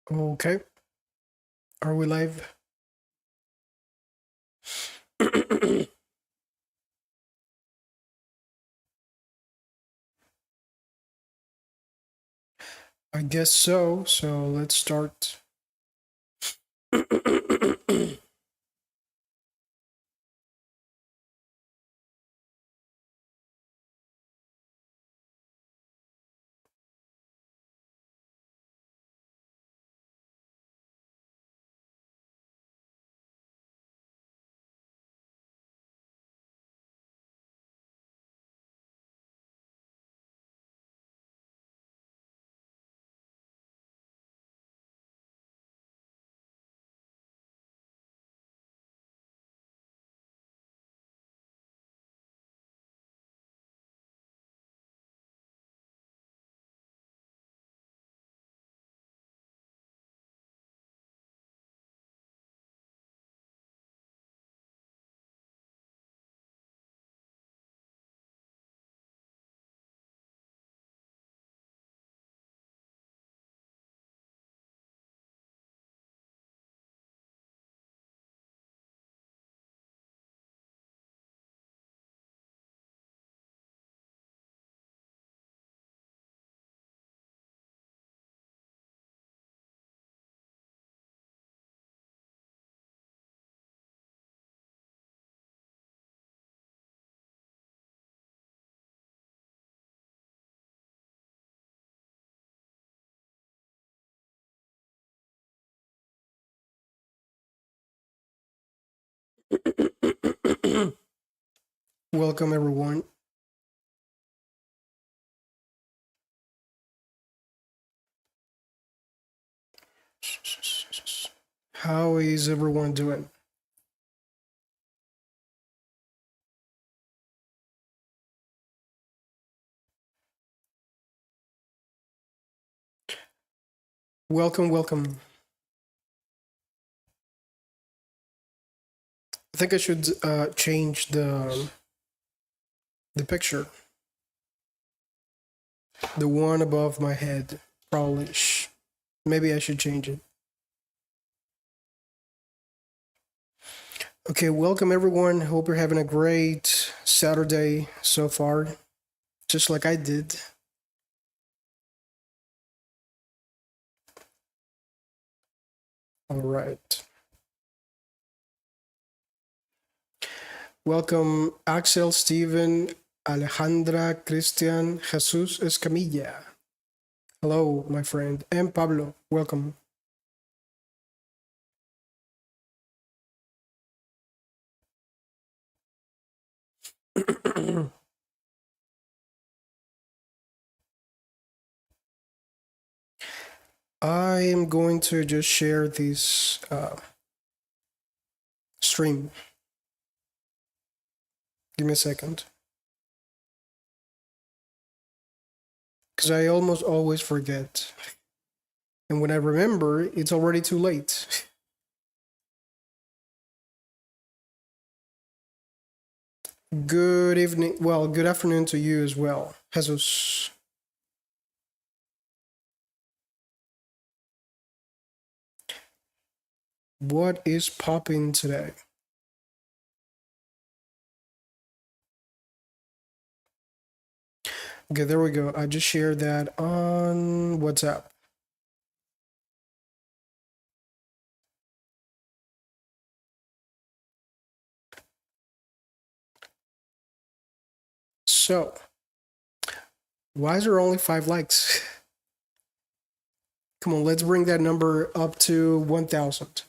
Okay, are we live? I guess so. So let's start. Welcome, everyone. How is everyone doing? Welcome, welcome. I think I should change the picture, the one above my head. Probably. Maybe I should change it. Okay, welcome everyone. Hope you're having a great Saturday so far, just like I did. All right. Welcome, Axel, Steven, Alejandra, Christian, Jesus Escamilla. Hello, my friend. And Pablo, welcome. I am going to just share this stream. Give me a second. Because I almost always forget. And when I remember, it's already too late. Good evening. Well, good afternoon to you as well, Jesus. What is popping today? Okay, there we go. I just shared that on WhatsApp. So, why is there only 5 likes? Come on, let's bring that number up to 1,000.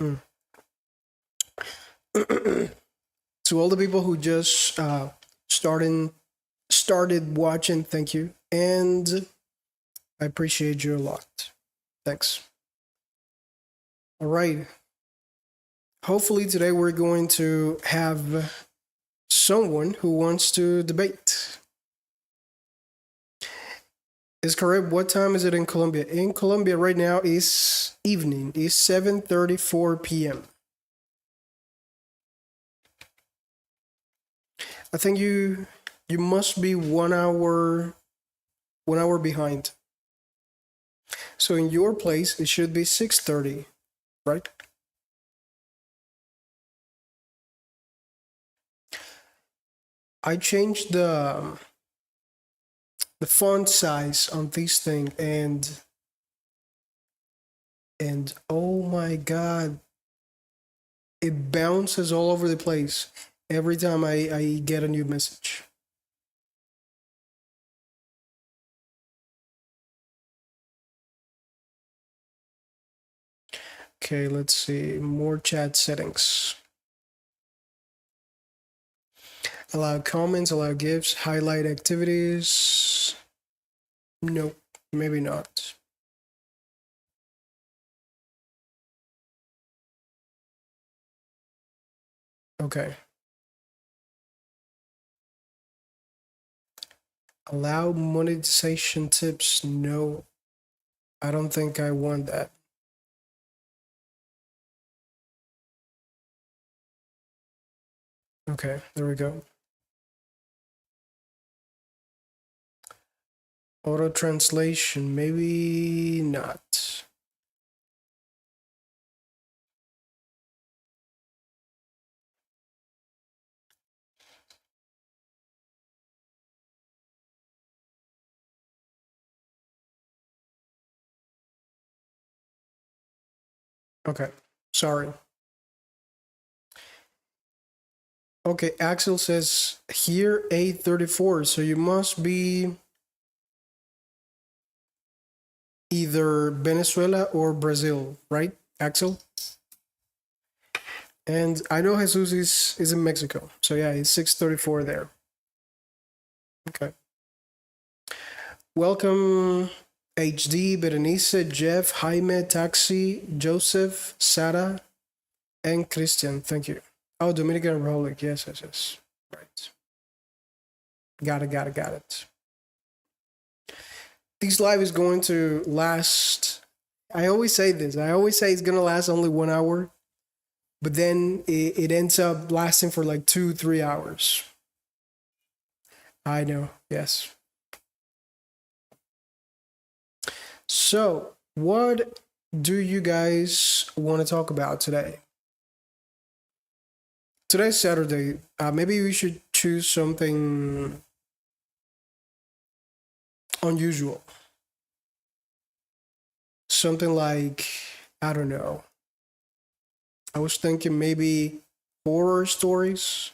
Mm. To all the people who just started watching, thank you, and I appreciate you a lot. Thanks. All right. Hopefully today we're going to have someone who wants to debate. Is correct. What time is it in Colombia? In Colombia right now is evening. It's 7:34 p.m. I think you you must be 1 hour behind. So in your place, it should be 6:30, right? I changed the font size on this thing, and oh my god, it bounces all over the place every time I get a new message. Okay, let's see. More chat settings. Allow comments, allow gifs, highlight activities. Nope, maybe not. Okay. Allow monetization tips. No, I don't think I want that. Okay, there we go. Auto translation, maybe not. Okay, sorry. Okay, Axel says here 8:34, so you must be either Venezuela or Brazil, right, Axel? And I know Jesus is in Mexico, so yeah, it's 6:34 there. Okay. Welcome, HD, Berenice, Jeff, Jaime, Taxi, Joseph, Sarah, and Christian. Thank you. Oh, Dominican Republic. Yes. Right. Got it. This live is going to last. I always say this. I always say it's going to last only 1 hour, but then it ends up lasting for like 2-3 hours. I know. Yes. So, what do you guys want to talk about today? Today's Saturday. Maybe we should choose something unusual. Something like, I don't know. I was thinking maybe horror stories.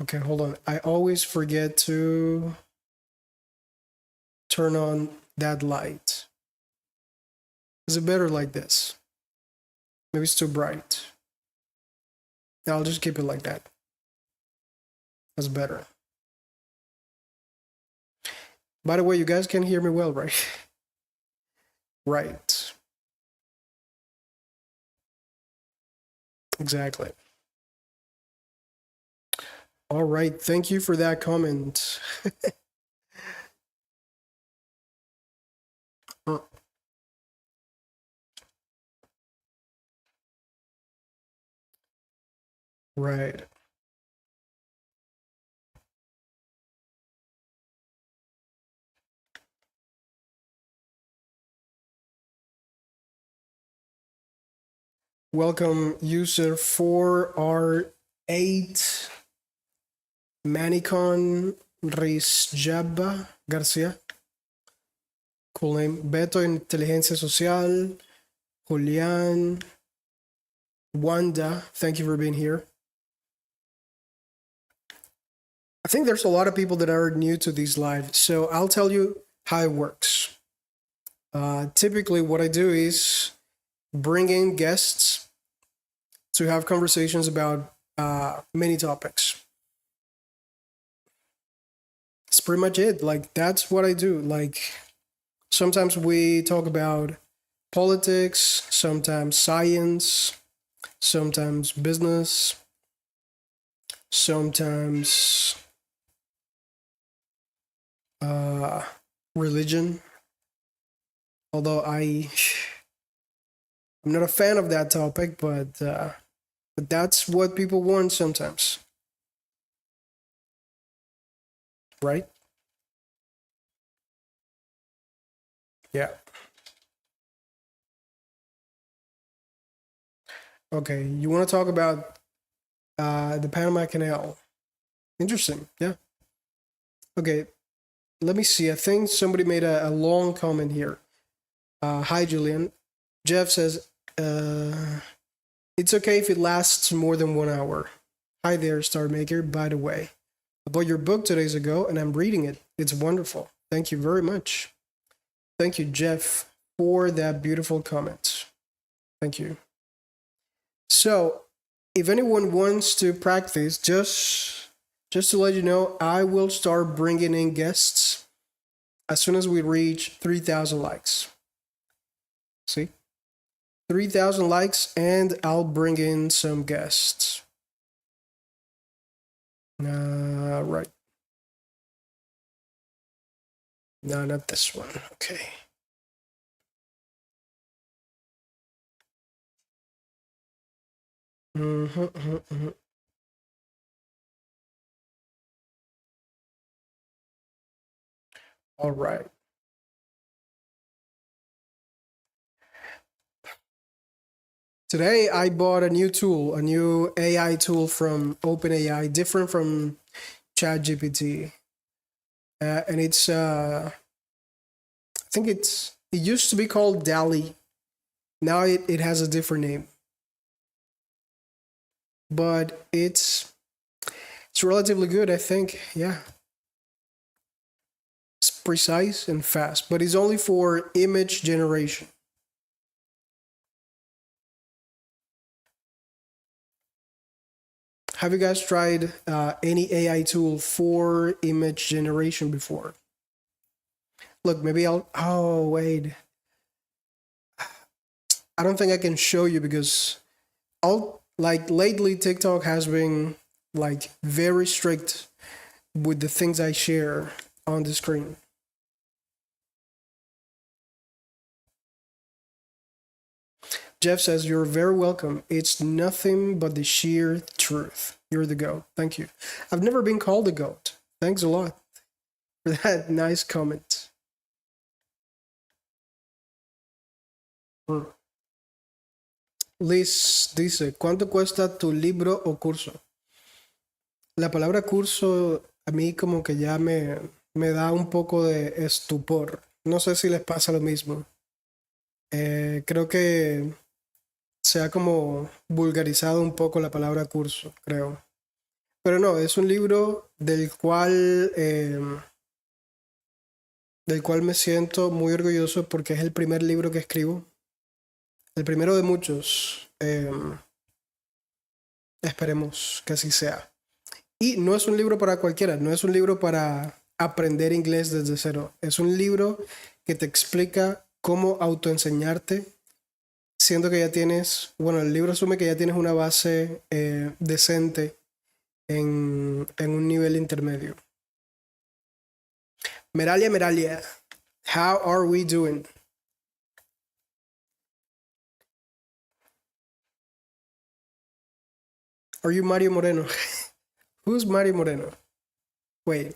Okay, hold on. I always forget to turn on that light. Is it better like this? Maybe it's too bright. I'll just keep it like that. That's better. By the way, you guys can hear me well, right? Right. Exactly. All right. Thank you for that comment. Right. Welcome, user 4R8 Manicon Rizjaba Garcia. Cool name. Beto Inteligencia Social. Julian. Wanda. Thank you for being here. I think there's a lot of people that are new to these live, so I'll tell you how it works. Typically, what I do is bring in guests to have conversations about many topics. It's pretty much it. Like, that's what I do. Like, sometimes we talk about politics, sometimes science, sometimes business, sometimes religion. Although I'm not a fan of that topic, but But that's what people want sometimes, right? Yeah. Okay, you want to talk about the Panama Canal? Interesting. Yeah. Okay, let me see. I think somebody made a long comment here. Hi, Julian. Jeff says, it's okay if it lasts more than 1 hour. Hi there, Star Maker. By the way, I bought your book 2 days ago and I'm reading it. It's wonderful. Thank you very much. Thank you, Jeff, for that beautiful comment. Thank you. So, if anyone wants to practice, just to let you know, I will start bringing in guests as soon as we reach 3,000 likes. See? 3,000 likes and I'll bring in some guests. Right. No, not this one. Okay. All right. Today I bought a new tool, a new AI tool from OpenAI, different from ChatGPT. And it's I think it used to be called DALL-E. Now it has a different name. But it's relatively good, I think. Yeah. It's precise and fast, but it's only for image generation. Have you guys tried any AI tool for image generation before? Look, maybe oh, wait. I don't think I can show you because lately TikTok has been like very strict with the things I share on the screen. Jeff says, you're very welcome. It's nothing but the sheer truth. You're the GOAT. Thank you. I've never been called a GOAT. Thanks a lot for that nice comment. Liz dice, ¿cuánto cuesta tu libro o curso? La palabra curso a mí como que ya me da un poco de estupor. No sé si les pasa lo mismo. Creo que se ha como vulgarizado un poco la palabra curso, creo. Pero no, es un libro del cual me siento muy orgulloso porque es el primer libro que escribo. El primero de muchos. Esperemos que así sea. Y no es un libro para cualquiera, no es un libro para aprender inglés desde cero. Es un libro que te explica cómo autoenseñarte, siendo que ya tienes, bueno, el libro asume que ya tienes una base decente en un nivel intermedio. Meralia, how are we doing? Are you Mario Moreno? Who's Mario Moreno? Wait.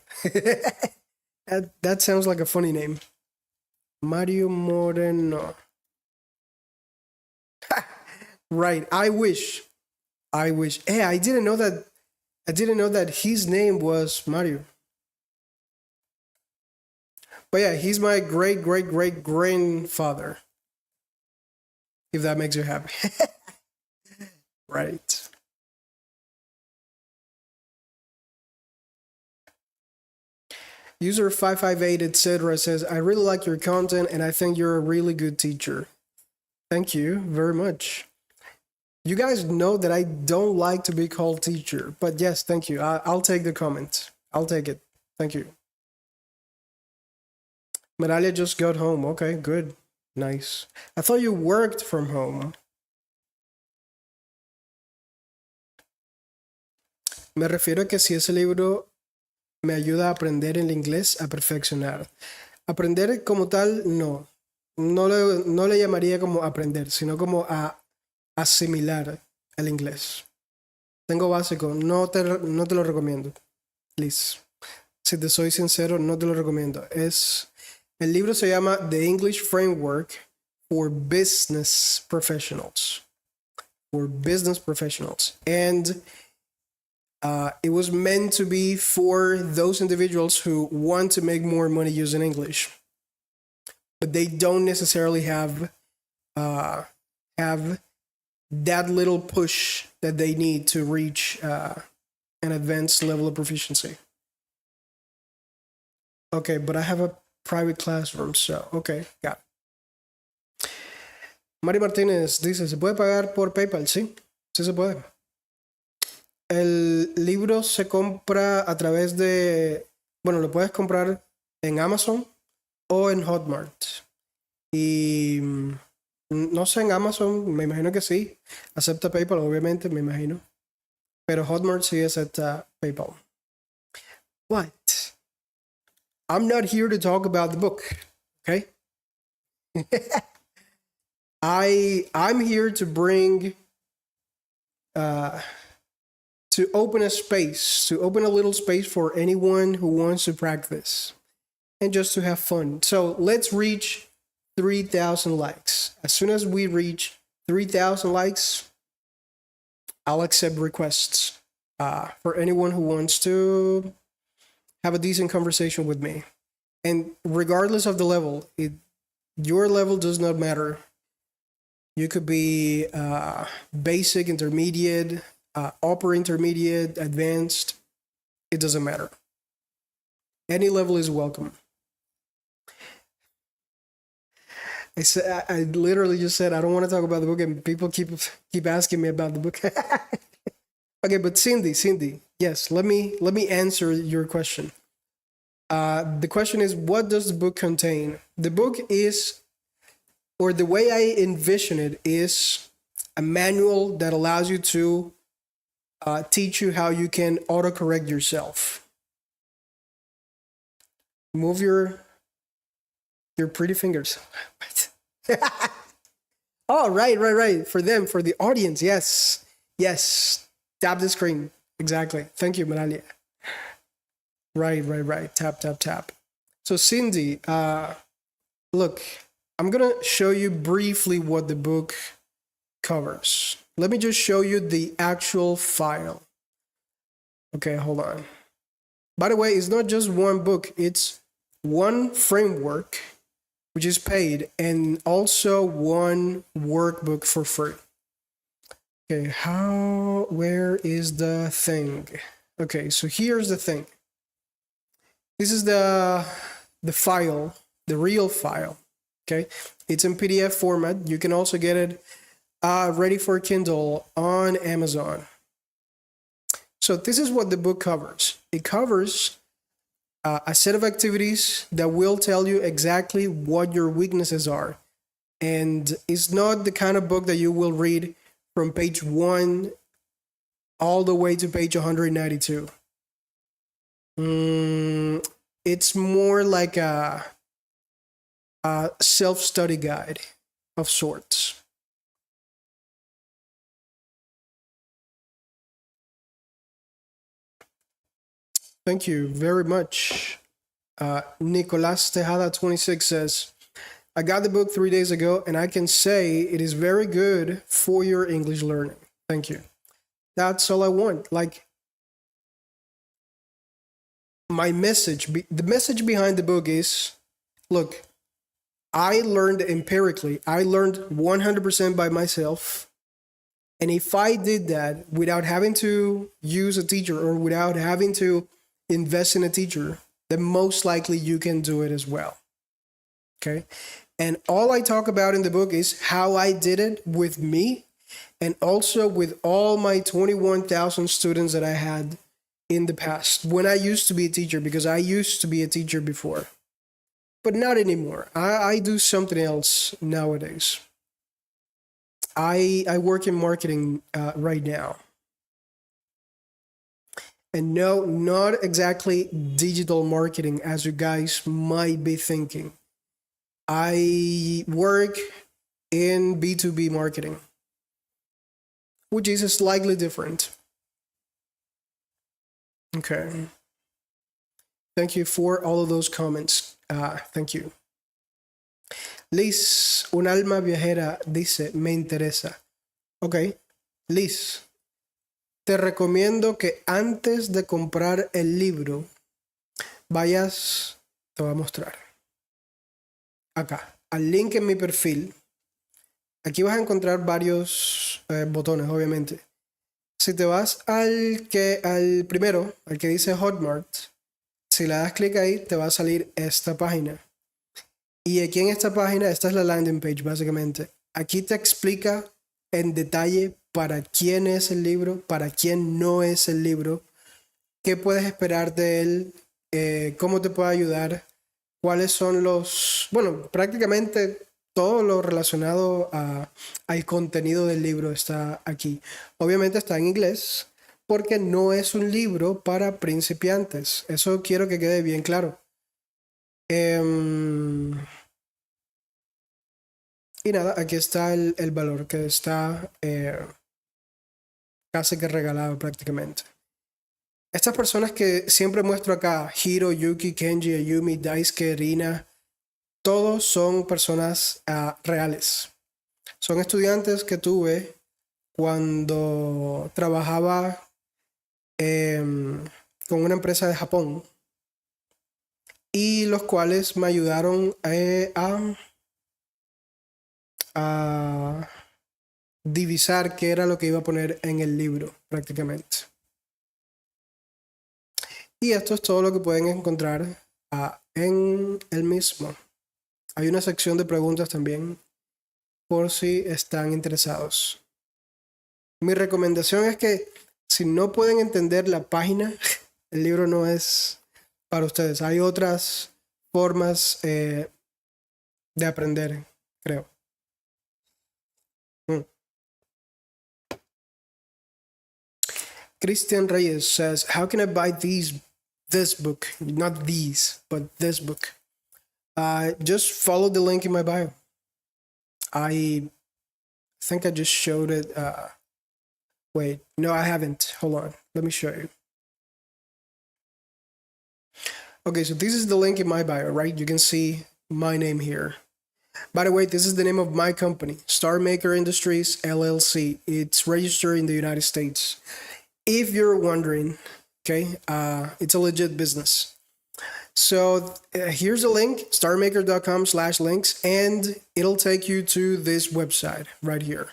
that sounds like a funny name. Mario Moreno. Right. I wish. Hey, I didn't know that his name was Mario. But yeah, he's my great grandfather. If that makes you happy. Right. User 558 etc. says, I really like your content and I think you're a really good teacher. Thank you very much. You guys know that I don't like to be called teacher, but yes, thank you. I'll take the comment. I'll take it. Thank you. Meralia just got home. Okay, good. Nice. I thought you worked from home. Me refiero a que si ese libro me ayuda a aprender el inglés, a perfeccionar. Aprender como tal, no. No le llamaría como aprender, sino como a asimilar el inglés. Tengo básico, no te lo recomiendo. Liz. Si te soy sincero, no te lo recomiendo. El libro se llama The English Framework for Business Professionals. For business professionals. And it was meant to be for those individuals who want to make more money using English, but they don't necessarily have that little push that they need to reach an advanced level of proficiency. Okay, but I have a private classroom, so okay, got it. Mari Martínez dice, ¿se puede pagar por PayPal? Sí, sí se puede. El libro se compra a través de, bueno, lo puedes comprar en Amazon o en Hotmart. Y no sé, en Amazon, me imagino que sí. Acepta PayPal, obviamente, me imagino. Pero Hotmart sí acepta PayPal. But I'm not here to talk about the book, okay? I'm here to bring, to open a little space for anyone who wants to practice and just to have fun. So let's reach 3,000 likes. As soon as we reach 3,000 likes, I'll accept requests for anyone who wants to have a decent conversation with me. And regardless of the level, your level does not matter. You could be basic, intermediate, upper intermediate, advanced. It doesn't matter. Any level is welcome. I literally just said I don't want to talk about the book, and people keep asking me about the book. Okay, but Cindy, yes, let me answer your question. The question is, what does the book contain? The book is, or the way I envision it, is a manual that allows you to teach you how you can autocorrect yourself. Move your pretty fingers. Oh, right. For them, for the audience, yes. Tap the screen. Exactly. Thank you, Manalia. Right. Tap. So Cindy, look, I'm gonna show you briefly what the book covers. Let me just show you the actual file. Okay, hold on. By the way, it's not just one book, it's one framework, which is paid, and also one workbook for free. Okay, where is the thing? Okay, so here's the thing. This is the file, the real file, okay? It's in PDF format. You can also get it ready for Kindle on Amazon. So this is what the book covers. It covers a set of activities that will tell you exactly what your weaknesses are. And it's not the kind of book that you will read from page 1 all the way to page 192. It's more like a self-study guide of sorts. Thank you very much. Nicolas Tejada 26 says, I got the book 3 days ago and I can say it is very good for your English learning. Thank you. That's all I want. Like, my message, the message behind the book is, look, I learned empirically. I learned 100% by myself. And if I did that without having to use a teacher or without having to invest in a teacher, then most likely you can do it as well. Okay? And all I talk about in the book is how I did it with me and also with all my 21,000 students that I had in the past when I used to be a teacher, because I used to be a teacher before, but not anymore. I do something else nowadays. I work in marketing right now. And no, not exactly digital marketing as you guys might be thinking. I work in B2B marketing, which is slightly different. Okay. Thank you for all of those comments. Thank you. Liz, un alma viajera, dice, me interesa. Ok. Liz, te recomiendo que antes de comprar el libro, vayas, te voy a mostrar, acá, al link en mi perfil. Aquí vas a encontrar varios botones, obviamente. Si te vas al primero, al que dice Hotmart, si le das clic ahí, te va a salir esta página. Y aquí en esta página, esta es la landing page básicamente. Aquí te explica en detalle para quién es el libro, para quién no es el libro, qué puedes esperar de él, cómo te puede ayudar, cuáles son bueno, prácticamente todo lo relacionado al contenido del libro está aquí. Obviamente está en inglés porque no es un libro para principiantes. Eso quiero que quede bien claro. Y nada, aquí está el valor que está casi que regalado prácticamente. Estas personas que siempre muestro acá, Hiro, Yuki, Kenji, Ayumi, Daisuke, Rina, todos son personas reales. Son estudiantes que tuve cuando trabajaba con una empresa de Japón y los cuales me ayudaron a divisar qué era lo que iba a poner en el libro prácticamente. Y esto es todo lo que pueden encontrar en el mismo. Hay una sección de preguntas también por si están interesados. Mi recomendación es que si no pueden entender la página, el libro no es para ustedes. Hay otras formas de aprender, creo. Christian Reyes says, how can I buy this book? Not these, but this book. Just follow the link in my bio. I think I just showed it. Wait, no, I haven't. Hold on. Let me show you. Okay, so this is the link in my bio, right? You can see my name here. By the way, this is the name of my company, Star Maker Industries LLC. It's registered in the United States. If you're wondering, okay, it's a legit business. So here's a link, starmaker.com/links, and it'll take you to this website right here.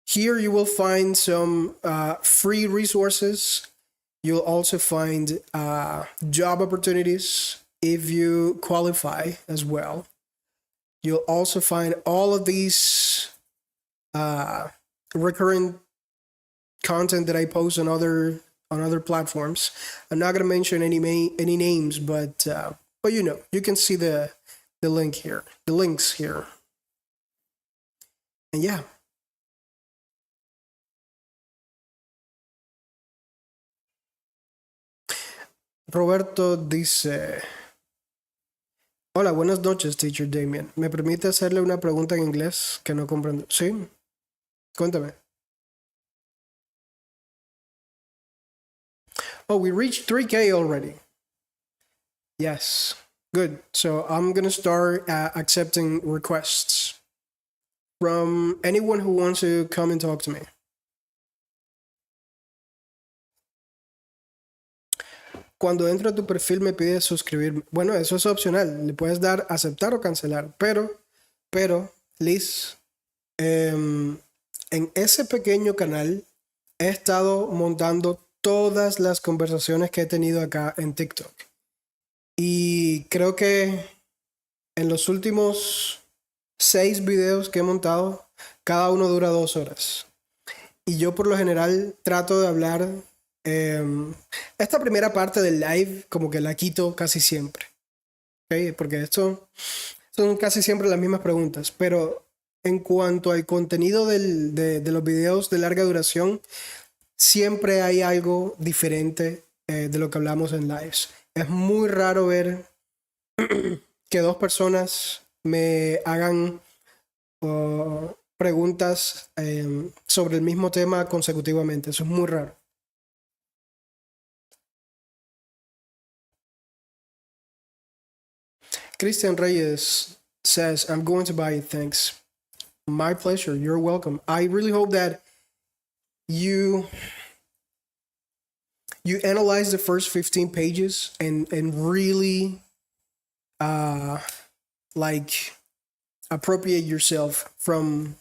Here you will find some free resources. You'll also find job opportunities if you qualify as well. You'll also find all of these recurrent content that I post on other platforms. I'm not gonna mention any names, but you know, you can see the link here, the links here, and yeah. Roberto dice: hola, buenas noches, teacher Damien. ¿Me permite hacerle una pregunta en inglés que no comprendo? Sí, cuéntame. Oh, we reached 3K already. Yes, good. So I'm gonna start accepting requests from anyone who wants to come and talk to me. Cuando entro a tu perfil me pide suscribirme. Bueno, eso es opcional. Le puedes dar aceptar o cancelar. Pero, Liz, en ese pequeño canal he estado montando todas las conversaciones que he tenido acá en TikTok. Y creo que en los últimos 6 videos que he montado, cada uno dura 2 horas. Y yo por lo general trato de hablar. Esta primera parte del live como que la quito casi siempre. ¿Okay? Porque esto son casi siempre las mismas preguntas. Pero en cuanto al contenido de los videos de larga duración, siempre hay algo diferente de lo que hablamos en lives. Es muy raro ver que 2 personas me hagan preguntas sobre el mismo tema consecutivamente. Eso es muy raro. Christian Reyes says, I'm going to buy it. Thanks. My pleasure. You're welcome. I really hope that you analyze the first 15 pages and really like appropriate yourself from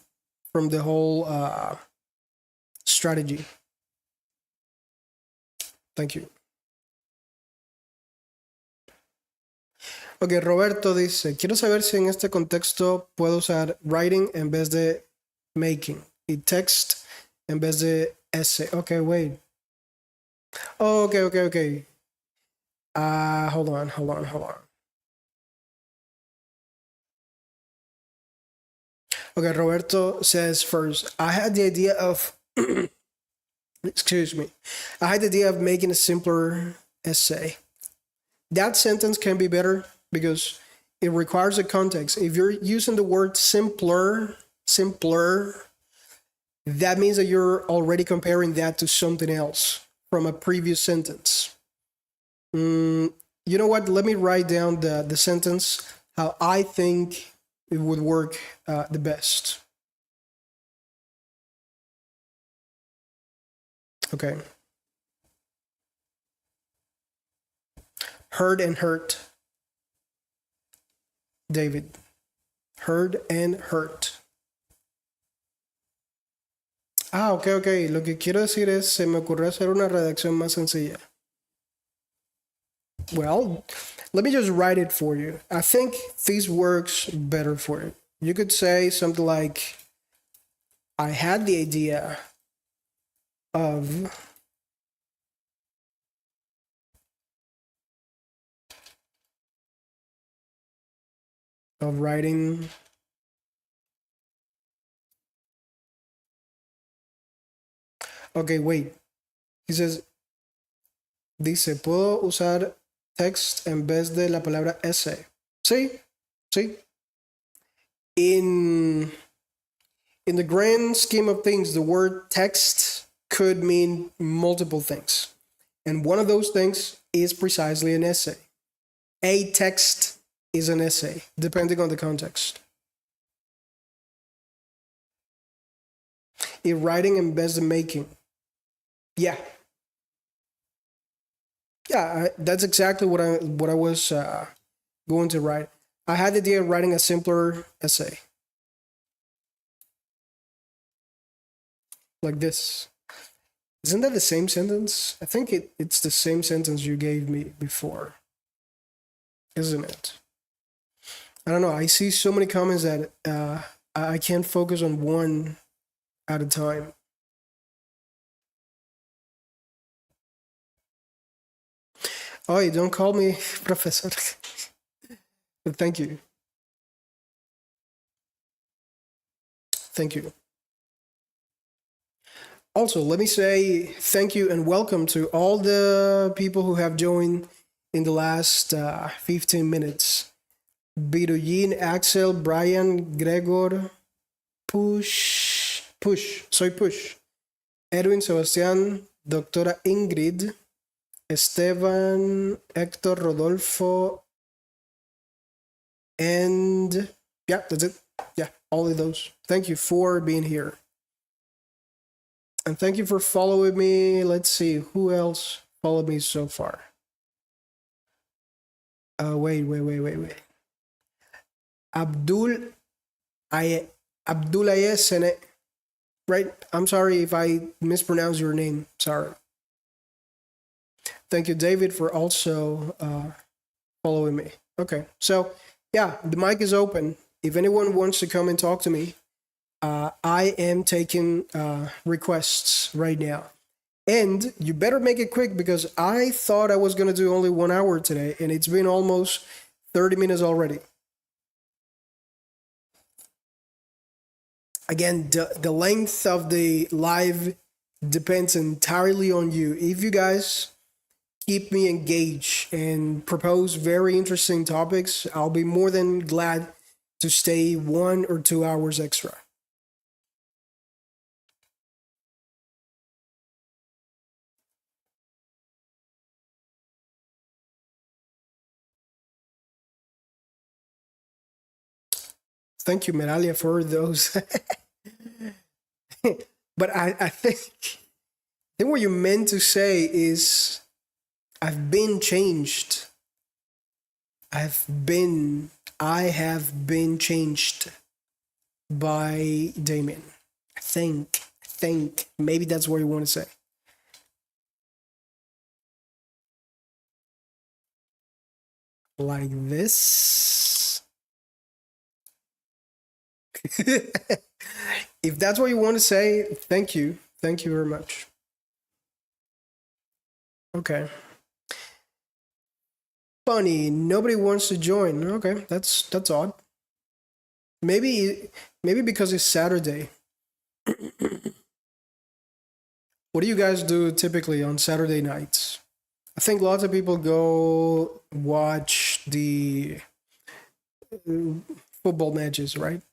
the whole strategy. Thank you. Ok, Roberto dice, quiero saber si en este contexto puedo usar writing en vez de making y text en vez de essay. Ok, wait. Oh, okay. Hold on. Okay, Roberto says first, I had the idea of, excuse me, I had the idea of making a simpler essay. That sentence can be better because it requires a context. If you're using the word simpler, that means that you're already comparing that to something else from a previous sentence. You know what? Let me write down the sentence how I think it would work the best. Okay. Heard and hurt. David. Heard and hurt. Ok. Lo que quiero decir es, se me ocurrió hacer una redacción más sencilla. Well, let me just write it for you. I think this works better for it. You could say something like, I had the idea of writing okay, wait. He says, dice, puedo usar text en vez de la palabra essay. Sí. In the grand scheme of things, the word text could mean multiple things. And one of those things is precisely an essay. A text is an essay, depending on the context. In writing and best in making. Yeah, that's exactly what I was going to write. I had the idea of writing a simpler essay, like this. Isn't that the same sentence? I think it's the same sentence you gave me before, isn't it? I don't know. I see so many comments that I can't focus on one at a time. Oh, don't call me professor. But thank you. Thank you. Also, let me say thank you and welcome to all the people who have joined in the last 15 minutes. Birujin, Axel, Brian, Gregor, soy Push, Edwin, Sebastián, Doctora Ingrid, Esteban, Héctor, Rodolfo, and yeah, that's it. Yeah, all of those. Thank you for being here. And thank you for following me. Let's see, who else followed me so far? Wait. Abdullah Sene, right? I'm sorry if I mispronounce your name. Sorry. Thank you, David, for also following me. Okay, so yeah, the mic is open. If anyone wants to come and talk to me, I am taking requests right now. And you better make it quick because I thought I was going to do only 1 hour today, and it's been almost 30 minutes already. Again, the length of the live depends entirely on you. If you guys keep me engaged and propose very interesting topics, I'll be more than glad to stay 1 or 2 hours extra. Thank you, Meralia, for those. But I think what you meant to say is I've been changed. I've been I have been changed by Damien. I think maybe that's what you want to say. Like this. If that's what you want to say, thank you. Thank you very much. Okay. Funny, nobody wants to join. Okay, that's odd. Maybe because it's Saturday. What do you guys do typically on Saturday nights? I think lots of people go watch the football matches, right?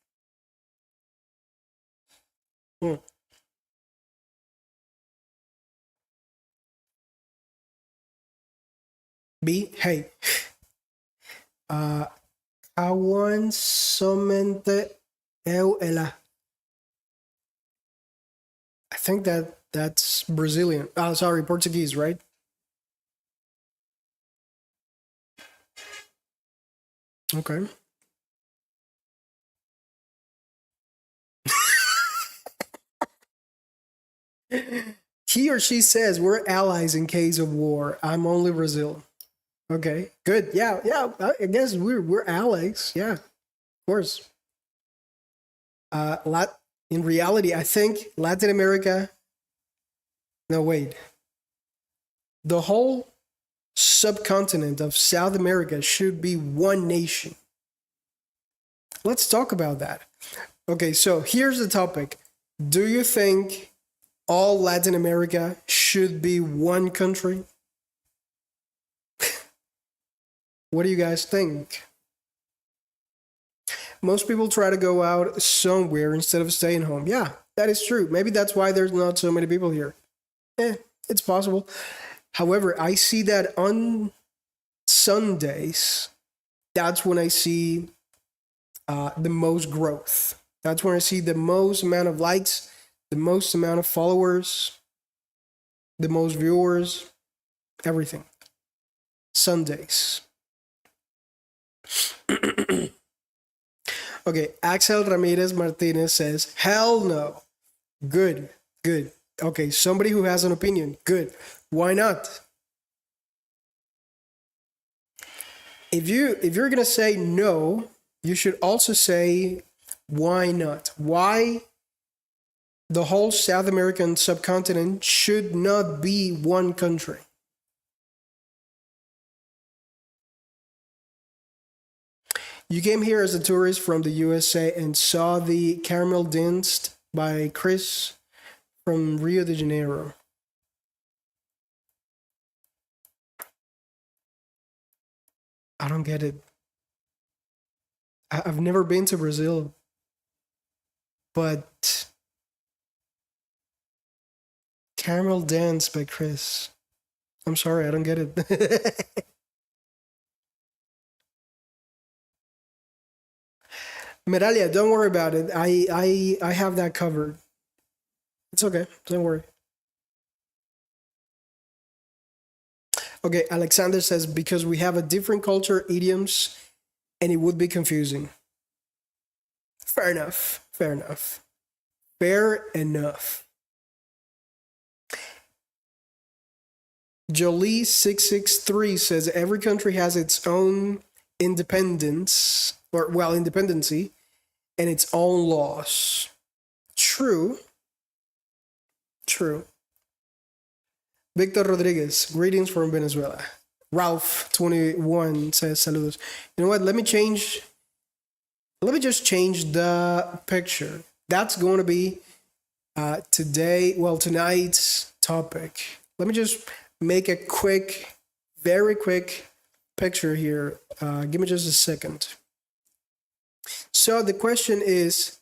Hmm. B, hey, uh, awan somente eu ela. I think that's Brazilian. Oh, sorry, Portuguese, right? Okay. He or she says we're allies in case of war. I'm only Brazil. Okay, good. Yeah, yeah. I guess we're allies. Yeah, of course. Lat in reality, I think Latin America. No, wait. The whole subcontinent of South America should be one nation. Let's talk about that. Okay, so here's the topic. Do you think all Latin America should be one country? What do you guys think? Most people try to go out somewhere instead of staying home. Yeah, that is true. Maybe that's why there's not so many people here. Eh, it's possible. However, I see that on Sundays, that's when I see the most growth. That's when I see the most amount of likes, the most amount of followers, the most viewers, everything. Sundays. Okay, Axel Ramirez Martinez says, hell no. Good, good. Okay, somebody who has an opinion. Good. Why not? If you're gonna say no, you should also say why not. Why the whole South American subcontinent should not be one country. You came here as a tourist from the USA and saw the Caramel Dance by Chris from Rio de Janeiro. I don't get it. I've never been to Brazil, but Caramel Dance by Chris. I'm sorry, I don't get it. Meralia, don't worry about it. I have that covered. It's okay. Don't worry. Okay, Alexander says because we have a different culture, idioms, and it would be confusing. Fair enough. Fair enough. Fair enough. Jolie663 says every country has its own independence, or well, independency, and its own laws. True. True. Victor Rodriguez, greetings from Venezuela. Ralph21 says saludos. You know what? Let me just change the picture. That's going to be tonight's topic. Let me just make a very quick picture here. Give me just a second. So the question is,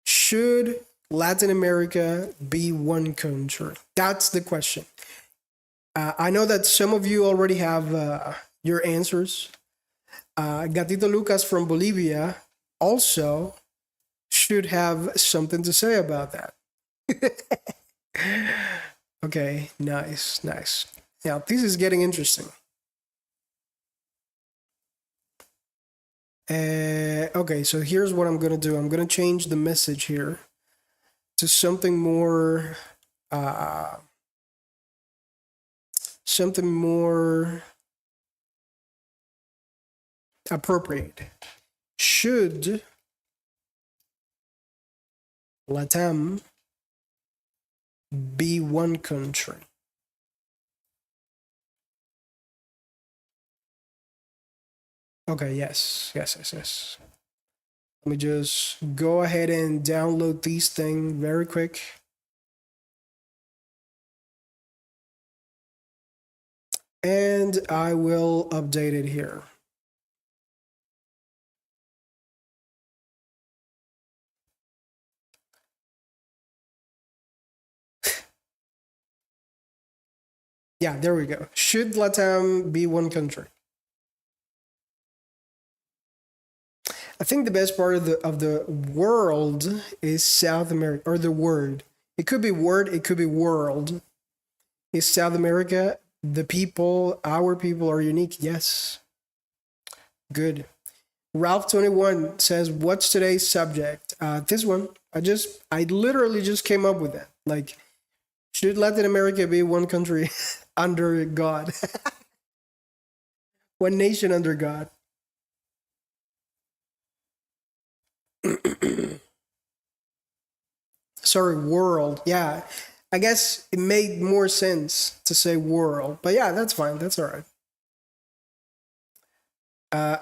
should Latin America be one country? That's the question. I know that some of you already have your answers. Gatito Lucas from Bolivia also should have something to say about that. Okay, nice, nice. Now, this is getting interesting. Okay, so here's what I'm going to do. I'm going to change the message here to something more appropriate. Should Latam be one country? Okay, yes. Let me just go ahead and download these things very quick. And I will update it here. Yeah, there we go. Should Latam be one country? I think the best part of the world is South America, or the word. It could be word, it could be world. Is South America, the people, our people are unique? Yes. Good. Ralph21 says, what's today's subject? This one. I literally just came up with that. Like, should Latin America be one country under God? One nation under God. Sorry, world. Yeah. I guess it made more sense to say world. But yeah, that's fine. That's all right.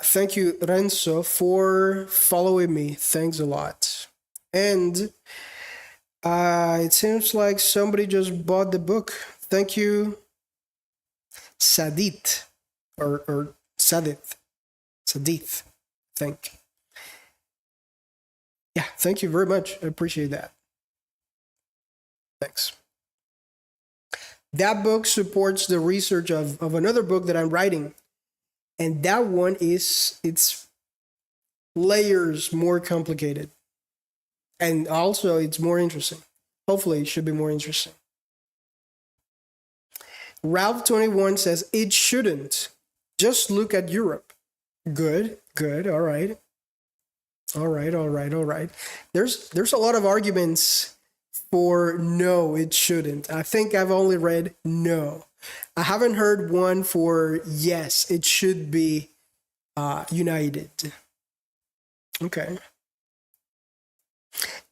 Thank you, Renzo, for following me. Thanks a lot. And it seems like somebody just bought the book. Thank you, Sadit, or Sadith. Sadith, I think. Yeah, thank you very much. I appreciate that. Thanks. That book supports the research of another book that I'm writing. And that one it's layers more complicated. And also it's more interesting. Hopefully it should be more interesting. Ralph21 says it shouldn't. Just look at Europe. Good. All right. There's a lot of arguments for no, it shouldn't. I think I've only read no. I haven't heard one for yes, it should be united. Okay.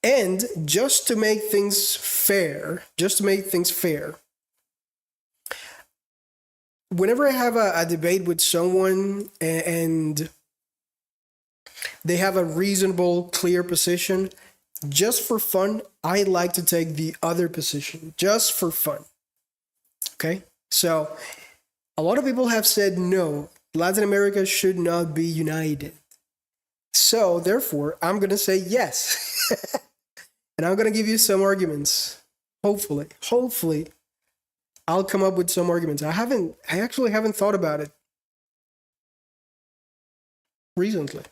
And just to make things fair, whenever I have a debate with someone and they have a reasonable, clear position, just for fun, I like to take the other position, just for fun. Okay? So, a lot of people have said no, Latin America should not be united. So, therefore, I'm going to say yes. And I'm going to give you some arguments. Hopefully, I'll come up with some arguments. I actually haven't thought about it recently.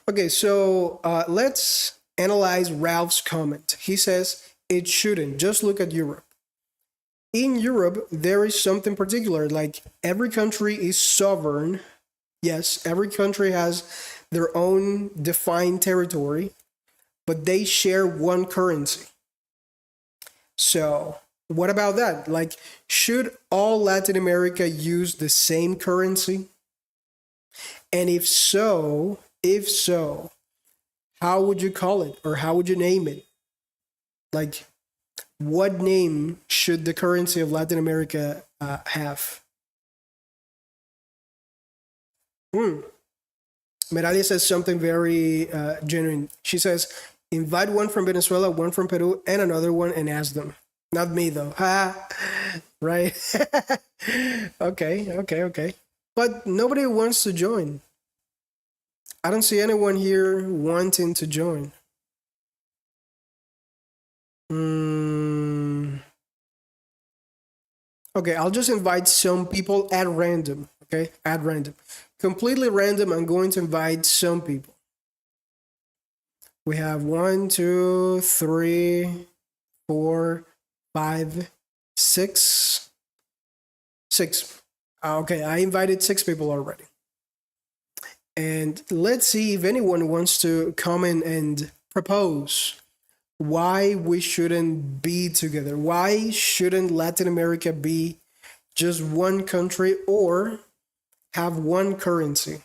Okay, so let's analyze Ralph's comment. He says, it shouldn't. Just look at Europe. In Europe, there is something particular, like every country is sovereign. Yes, every country has their own defined territory, but they share one currency. So, what about that? Like, should all Latin America use the same currency? And if so, how would you call it, or how would you name it? Like, what name should the currency of Latin America have? Meralia says something very genuine. She says, invite one from Venezuela, one from Peru, and another one and ask them. Not me, though. Right? Okay. But nobody wants to join. I don't see anyone here wanting to join. Okay, I'll just invite some people at random. Okay, at random. Completely random, I'm going to invite some people. We have 1, 2, 3, 4, 5, 6. Six. Okay, I invited 6 people already. And let's see if anyone wants to comment and propose why we shouldn't be together. Why shouldn't Latin America be just one country or have one currency?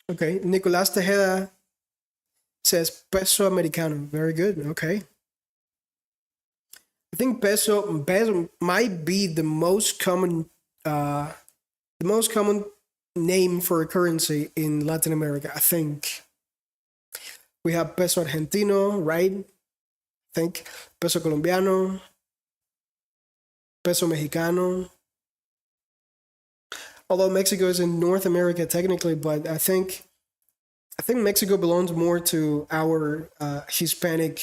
Okay, Nicolas Tejeda says peso americano. Very good. Okay. I think peso might be the most common name for a currency in Latin America. I think we have peso argentino, right? I think peso colombiano, peso mexicano. Although Mexico is in North America technically, but I think Mexico belongs more to our Hispanic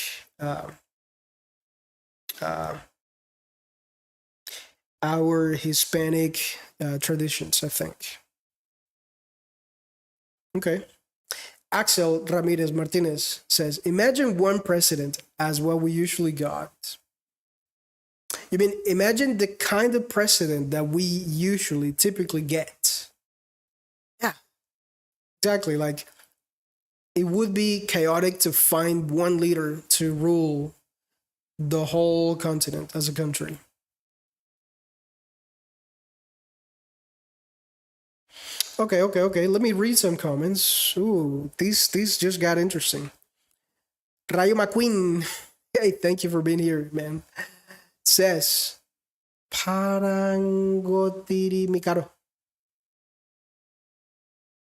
traditions, I think. Okay. Axel Ramirez Martinez says, imagine one president as what we usually got. You mean imagine the kind of president that we usually typically get? Yeah, exactly. Like it would be chaotic to find one leader to rule the whole continent as a country. Okay. Let me read some comments. Ooh, these just got interesting. Rayo McQueen, hey, thank you for being here, man. Says Parangotiri Mikado.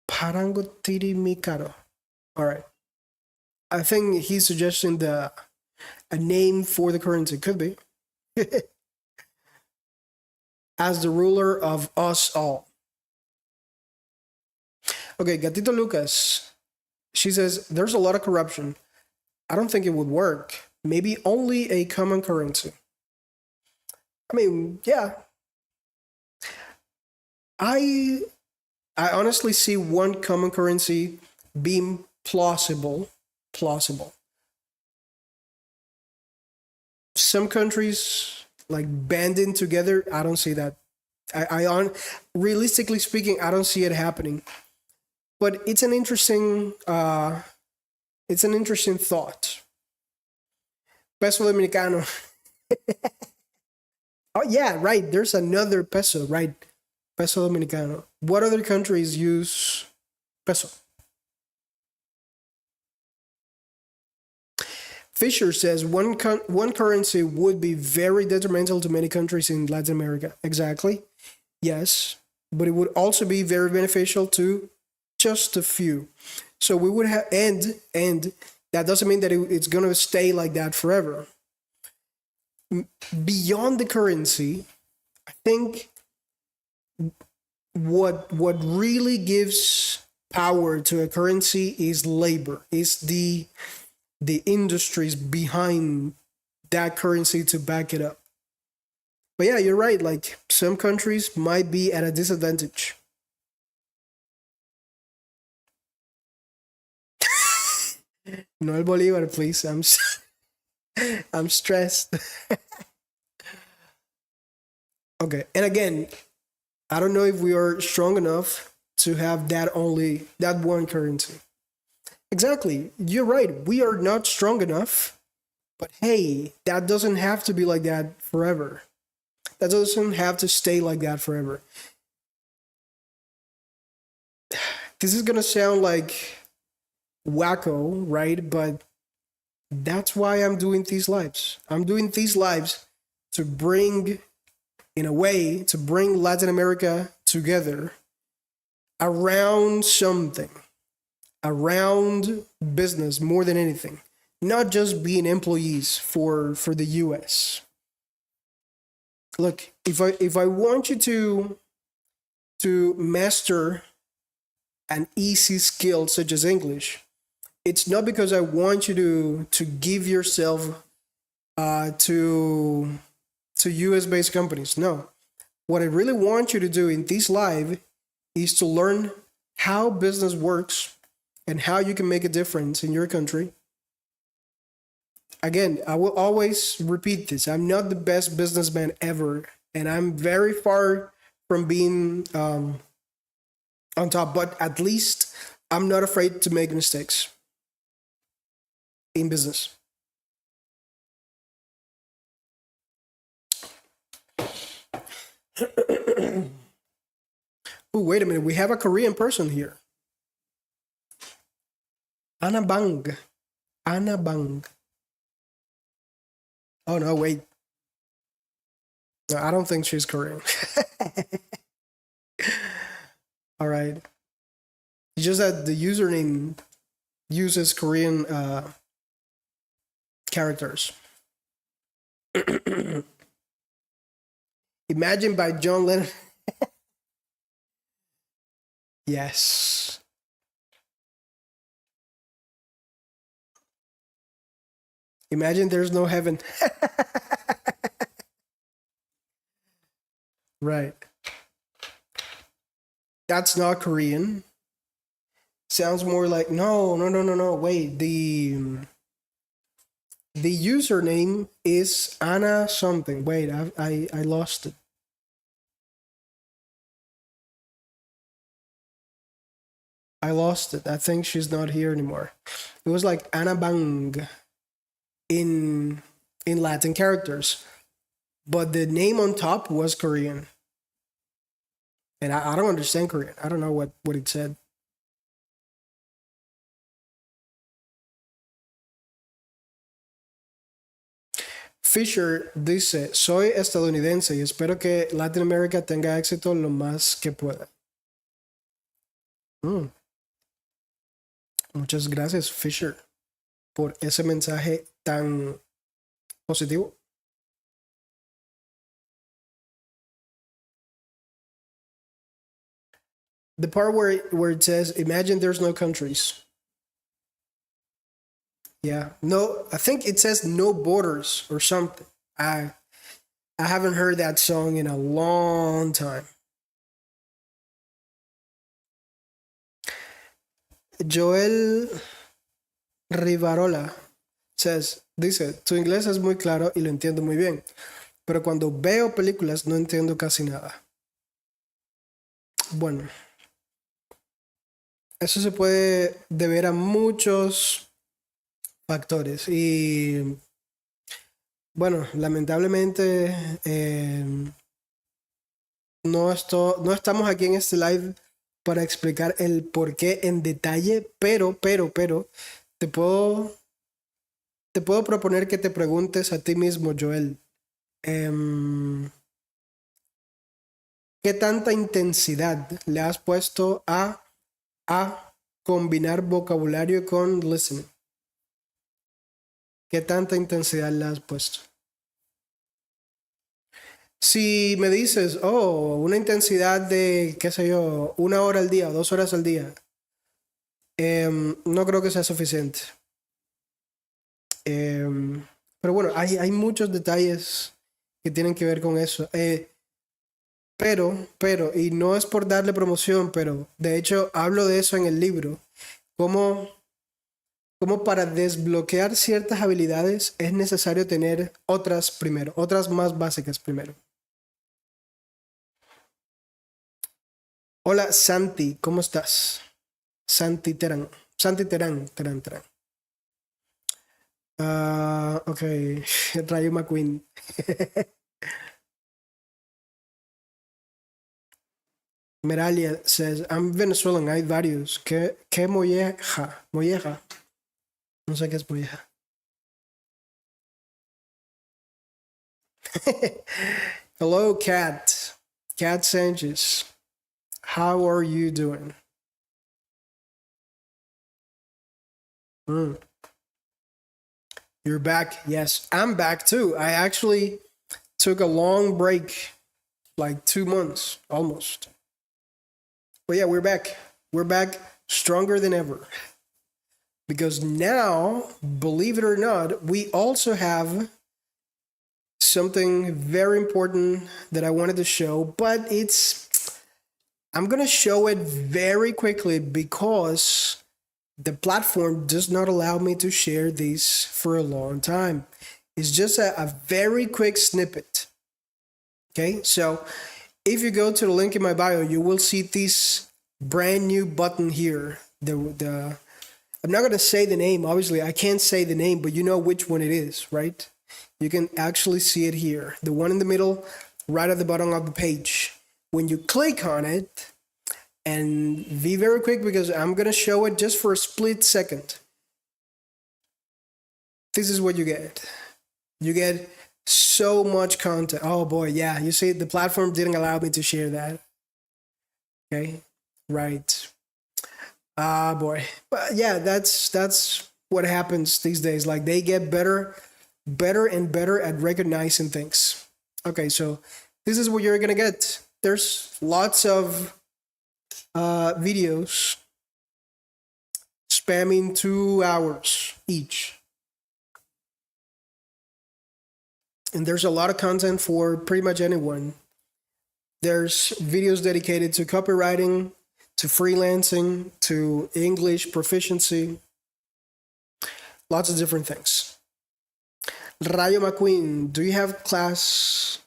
Parangotiri Mikado. All right. I think he's suggesting a name for the currency. Could be. As the ruler of us all. Okay, Gatito Lucas. She says there's a lot of corruption. I don't think it would work. Maybe only a common currency. I mean, yeah. I honestly see one common currency being plausible. Some countries like banding together, I don't see that. Realistically speaking, I don't see it happening. But it's an interesting thought. Peso Dominicano. Oh yeah, right. There's another peso, right? Peso Dominicano. What other countries use peso? Fisher says one currency would be very detrimental to many countries in Latin America. Exactly. Yes, but it would also be very beneficial to just a few. So we would have and that doesn't mean that it's going to stay like that forever. Beyond the currency, I think what really gives power to a currency is labor, is the industries behind that currency to back it up. But yeah, you're right. Like some countries might be at a disadvantage. No el Bolivar, please. I'm stressed. Okay, and again, I don't know if we are strong enough to have that one currency. Exactly. You're right. We are not strong enough. But hey, that doesn't have to be like that forever. That doesn't have to stay like that forever. This is going to sound like wacko, right? But that's why I'm doing these lives. I'm doing these lives to bring Latin America together around something, around business more than anything, not just being employees for the US. Look, if I want you to master an easy skill such as English, it's not because I want you to give yourself to US based companies. No, What I really want you to do in this live is to learn how business works and how you can make a difference in your country. Again, I will always repeat this. I'm not the best businessman ever, and I'm very far from being on top, but at least I'm not afraid to make mistakes in business. Oh, wait a minute. We have a Korean person here. Anna Bang. Anna Bang. Oh, no, wait. No, I don't think she's Korean. All right. It's just that the username uses Korean characters. Imagine by John Lennon. Yes. Imagine there's no heaven. Right. That's not Korean. Sounds more like no. Wait, the username is Anna something. Wait, I lost it. I lost it. I think she's not here anymore. It was like Anna Bang in Latin characters, but the name on top was Korean, and I don't understand Korean. I don't know what it said. Fisher dice, soy estadounidense y espero que Latinoamérica tenga éxito lo más que pueda. Mm. Muchas gracias, Fisher, por ese mensaje tan positivo. The part where it says, imagine there's no countries. Yeah. No, I think it says no borders or something. I haven't heard that song in a long time. Joel Rivarola dice, tu inglés es muy claro y lo entiendo muy bien, pero cuando veo películas no entiendo casi nada. Bueno, eso se puede deber a muchos factores y bueno, lamentablemente no estamos aquí en este live para explicar el por qué en detalle, pero te puedo proponer que te preguntes a ti mismo, Joel, ¿qué tanta intensidad le has puesto a combinar vocabulario con listening? ¿Qué tanta intensidad le has puesto? Si me dices, una intensidad de, qué sé yo, 1 hora al día, 2 horas al día, no creo que sea suficiente. Pero bueno, hay muchos detalles que tienen que ver con eso. Pero, y no es por darle promoción, pero de hecho hablo de eso en el libro, como para desbloquear ciertas habilidades es necesario tener otras primero, otras más básicas primero. Hola Santi, ¿cómo estás? Santi Terán. Ok, Rayo McQueen. Meralia says, I'm Venezuelan, hay varios. ¿Qué molleja? Molleja. No sé qué es molleja. Hello, Kat. Kat Sanchez. How are you doing? You're back? Yes, I'm back too. I actually took a long break, like 2 months almost. But yeah, we're back. We're back stronger than ever. Because now, believe it or not, we also have something very important that I wanted to show, but I'm gonna show it very quickly because the platform does not allow me to share these for a long time. It's just a very quick snippet. Okay, so if you go to the link in my bio, you will see this brand new button here. The I'm not gonna say the name. Obviously, I can't say the name, but you know which one it is, right? You can actually see it here. The one in the middle, right at the bottom of the page. When you click on it, and be very quick because I'm gonna show it just for a split second. This is what you get. You get so much content. Oh boy, yeah. You see, the platform didn't allow me to share that. Okay, right. Ah boy, but yeah, that's what happens these days. Like they get better and better at recognizing things. Okay, so this is what you're gonna get. There's lots of videos spamming 2 hours each. And there's a lot of content for pretty much anyone. There's videos dedicated to copywriting, to freelancing, to English proficiency, lots of different things. Rayo McQueen, do you have class?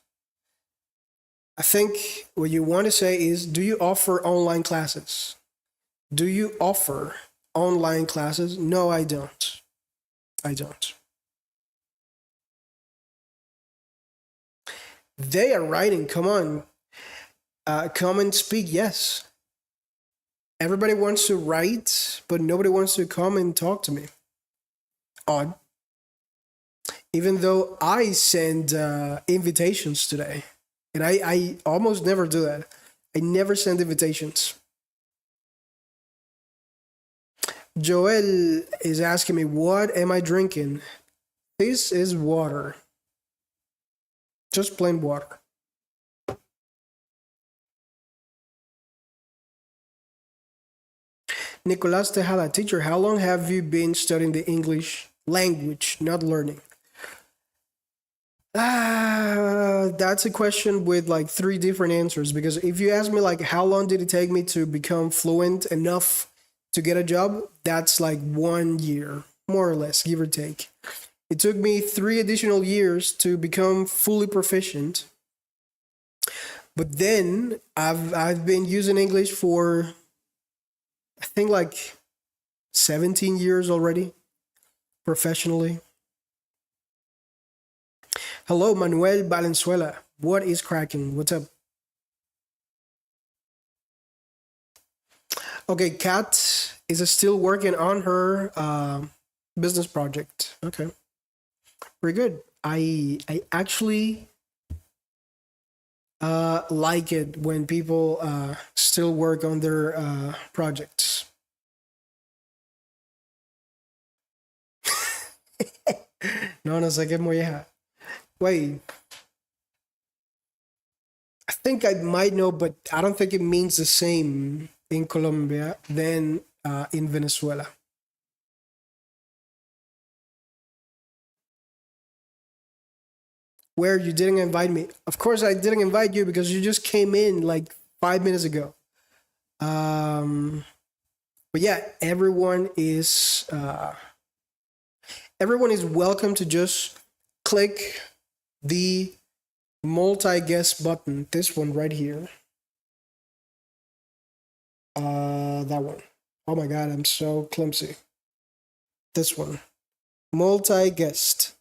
I think what you want to say is, do you offer online classes? Do you offer online classes? No, I don't. I don't. They are writing. Come on. Come and speak. Yes. Everybody wants to write, but nobody wants to come and talk to me. Odd. Even though I send invitations today, and I almost never do that. I never send invitations. Joel is asking me, what am I drinking? This is water. Just plain water. Nicolas Tejada, teacher, how long have you been studying the English language, not learning? That's a question with like 3 different answers. Because if you ask me like how long did it take me to become fluent enough to get a job, that's like 1 year, more or less, give or take. It took me 3 additional years to become fully proficient. But then I've been using English for I think like 17 years already, professionally. Hello, Manuel Valenzuela. What is cracking? What's up? Okay, Kat is still working on her business project. Okay, very good. I actually like it when people still work on their projects. No, no sé qué molleja. Wait, I think I might know, but I don't think it means the same in Colombia than in Venezuela. Where you didn't invite me. Of course, I didn't invite you because you just came in like 5 minutes ago. But yeah, everyone is welcome to just click the multi-guest button. This one right here. That one. Oh my god, I'm so clumsy. This one. Multi-guest.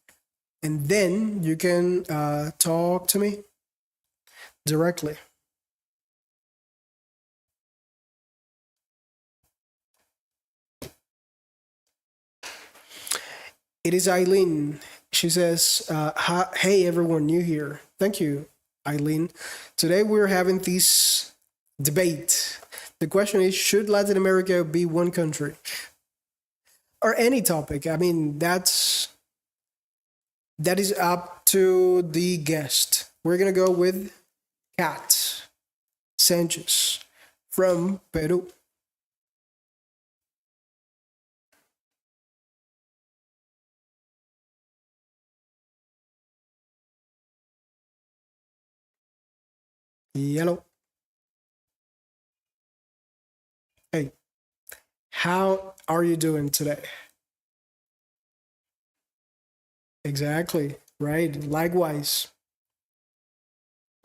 And then you can talk to me directly. It is Eileen. She says, hey, everyone new here. Thank you, Eileen. Today we're having this debate. The question is, should Latin America be one country? Or any topic. I mean, that is up to the guest. We're going to go with Kat Sanchez from Peru. Yellow. Hey, how are you doing today? Exactly. Right. Likewise.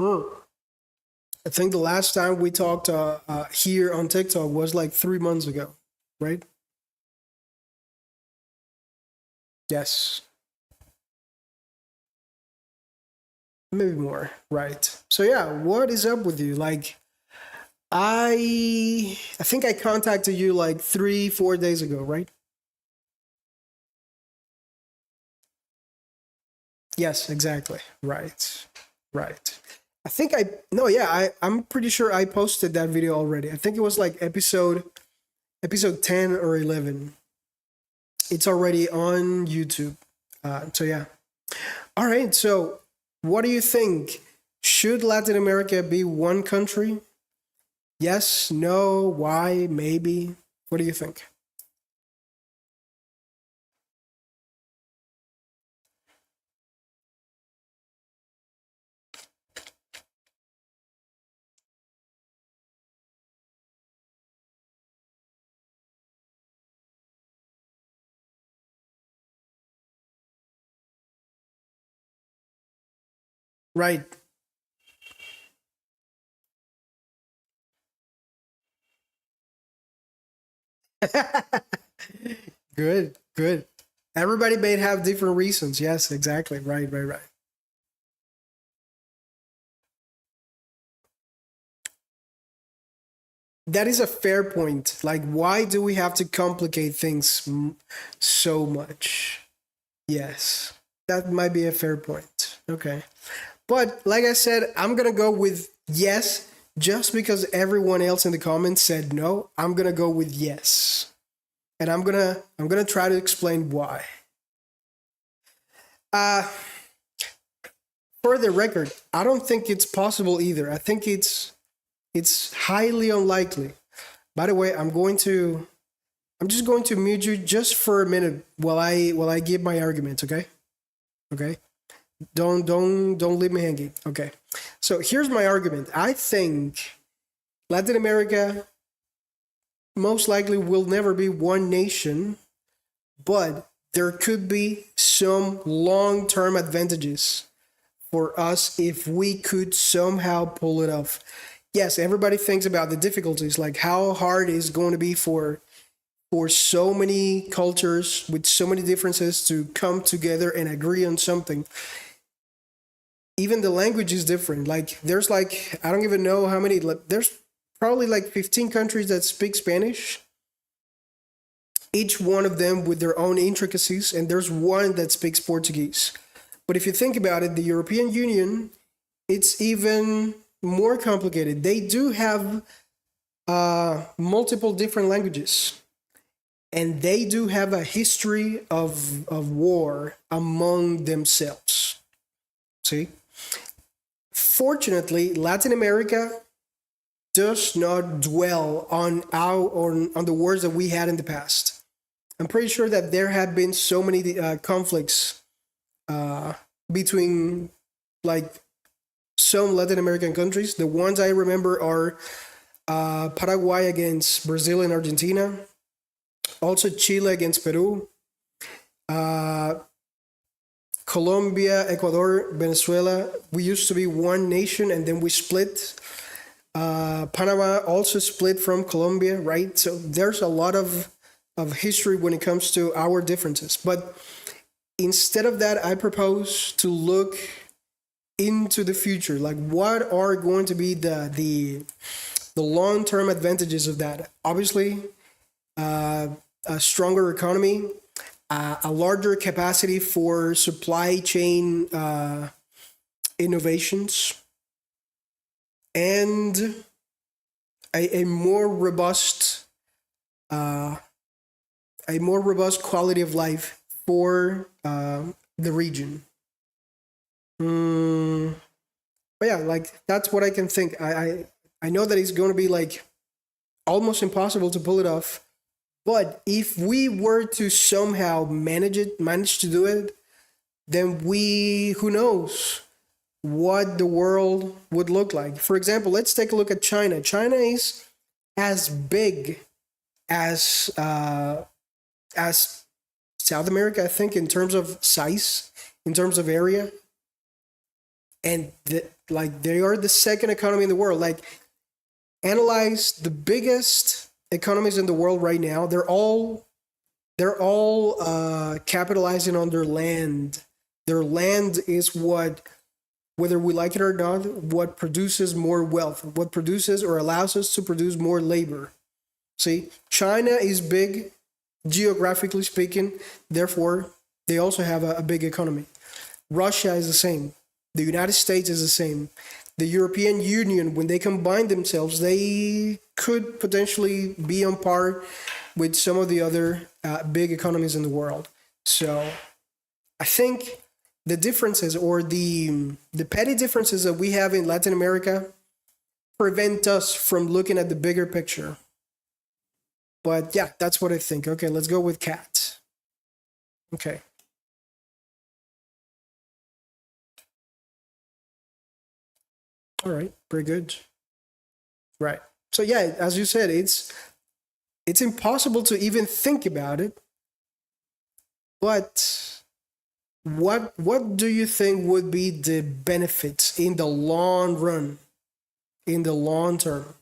Mm. I think the last time we talked here on TikTok was like 3 months ago, right? Yes. Maybe more. Right. So yeah, what is up with you? Like I think I contacted you like 3, 4 days ago, right? Yes, exactly. Right. Right. I think I no, yeah, I'm pretty sure I posted that video already. I think it was like episode 10 or 11. It's already on YouTube. So yeah. All right. So what do you think? Should Latin America be one country? Yes, no, why, maybe? What do you think? Right. Good, good. Everybody may have different reasons. Yes, exactly. Right, right, right. That is a fair point. Like, why do we have to complicate things so much? Yes, that might be a fair point. Okay. But like I said, I'm going to go with yes, just because everyone else in the comments said no. I'm going to go with yes. And I'm going to try to explain why. Uh for the record, I don't think it's possible either. I think it's highly unlikely. By the way, I'm just going to mute you just for a minute while I give my argument, okay? Okay? Don't leave me hanging. Okay. So here's my argument. I think Latin America most likely will never be one nation, but there could be some long-term advantages for us if we could somehow pull it off. Yes, everybody thinks about the difficulties, like how hard it's going to be for so many cultures with so many differences to come together and agree on something. Even the language is different. Like there's like I don't even know how many. There's probably like 15 countries that speak Spanish. Each one of them with their own intricacies, and there's one that speaks Portuguese. But if you think about it, the European Union, it's even more complicated. They do have multiple different languages, and they do have a history of war among themselves. See? Fortunately, Latin America does not dwell on the wars that we had in the past. I'm pretty sure that there have been so many conflicts between like some Latin American countries. The ones I remember are Paraguay against Brazil and Argentina, also Chile against Peru, uh, Colombia, Ecuador, Venezuela. We used to be one nation and then we split. Panama also split from Colombia, right? So there's a lot of history when it comes to our differences. But instead of that, I propose to look into the future. Like, what are going to be the long term advantages of that? Obviously, a stronger economy, a larger capacity for supply chain innovations, and a more robust quality of life for the region. Mm, but yeah, like that's what I can think. I know that it's going to be like almost impossible to pull it off. But if we were to somehow manage to do it, then who knows? what the world would look like. For example, let's take a look at China. China is as big as South America, I think, in terms of size, in terms of area, and like they are the second economy in the world. Like analyze the biggest economies in the world right now. They're all capitalizing on their land. Their land is what, whether we like it or not, what produces more wealth, what produces or allows us to produce more labor. See, China is big, geographically speaking, therefore, they also have a big economy. Russia is the same. The United States is the same. The European Union, when they combine themselves, they could potentially be on par with some of the other big economies in the world. So I think the differences or the petty differences that we have in Latin America prevent us from looking at the bigger picture. But yeah, that's what I think. Okay, let's go with cat. Okay. All right, pretty good. Right. So yeah, as you said, it's impossible to even think about it. But what do you think would be the benefits in the long run, in the long term?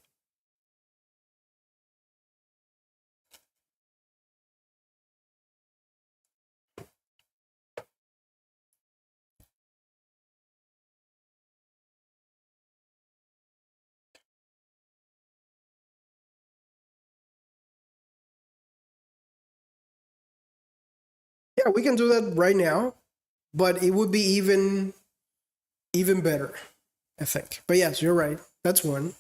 Yeah, we can do that right now, but it would be even better, I think. But yes, you're right. That's one.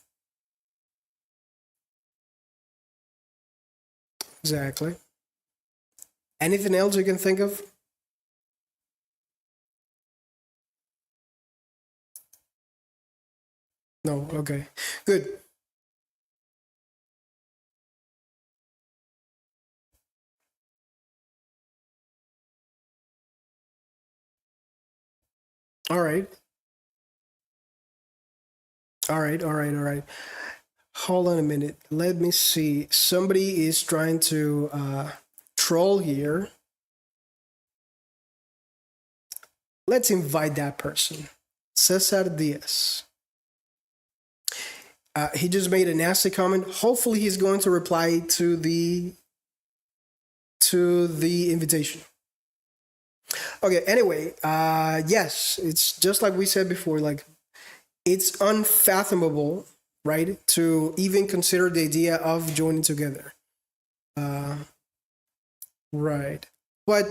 Exactly. Anything else you can think of? No. Okay. Good. All right. All right. All right. All right. Hold on a minute. Let me see. Somebody is trying to troll here. Let's invite that person. Cesar Diaz. He just made a nasty comment. Hopefully, he's going to reply to the invitation. Okay. Anyway, yes, it's just like we said before. Like it's unfathomable, right, to even consider the idea of joining together. Uh, right. But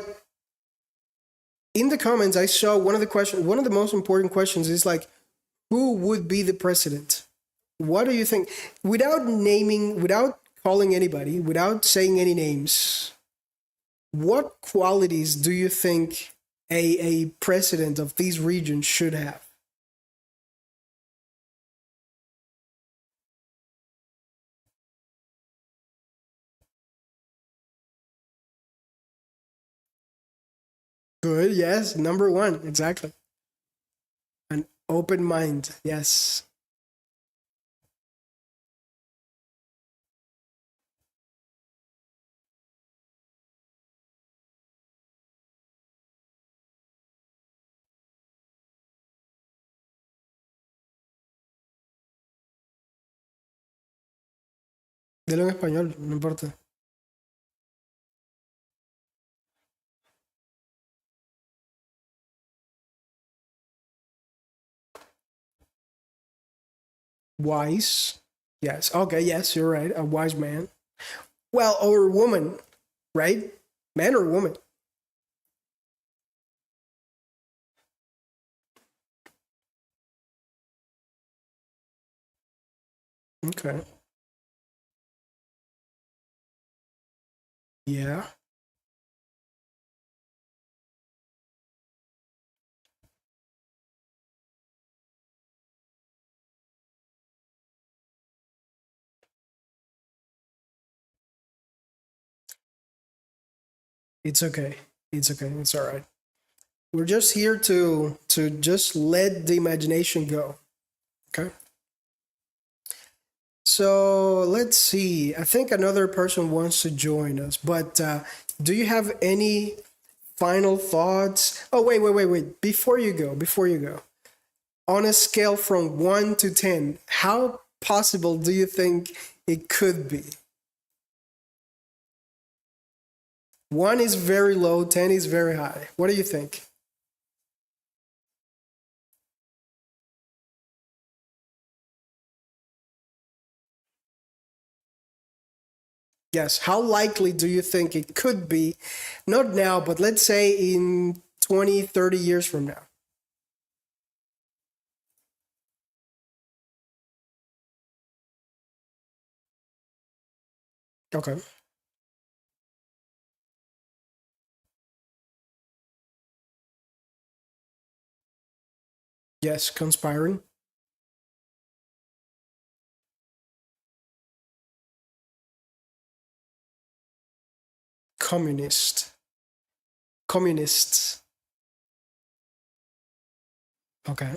in the comments, I saw one of the questions. One of the most important questions is like, who would be the president? What do you think? Without naming, without calling anybody, without saying any names, what qualities do you think a president of these regions should have? Good, yes. Number one, exactly. An open mind, yes. Dilo en español, no importa. Wise, yes. Okay, yes, you're right. A wise man. Well, or woman, right? Man or woman? Okay. Yeah, it's okay. It's okay. It's all right. We're just here to just let the imagination go. Okay. So let's see. I think another person wants to join us, but do you have any final thoughts? Oh, wait. Before you go, on a scale from 1 to 10, how possible do you think it could be? 1 is very low, 10 is very high. What do you think? Yes, how likely do you think it could be? Not now, but let's say in 20, 30 years from now. Okay. Yes, conspiring. Communist. Communists. Okay.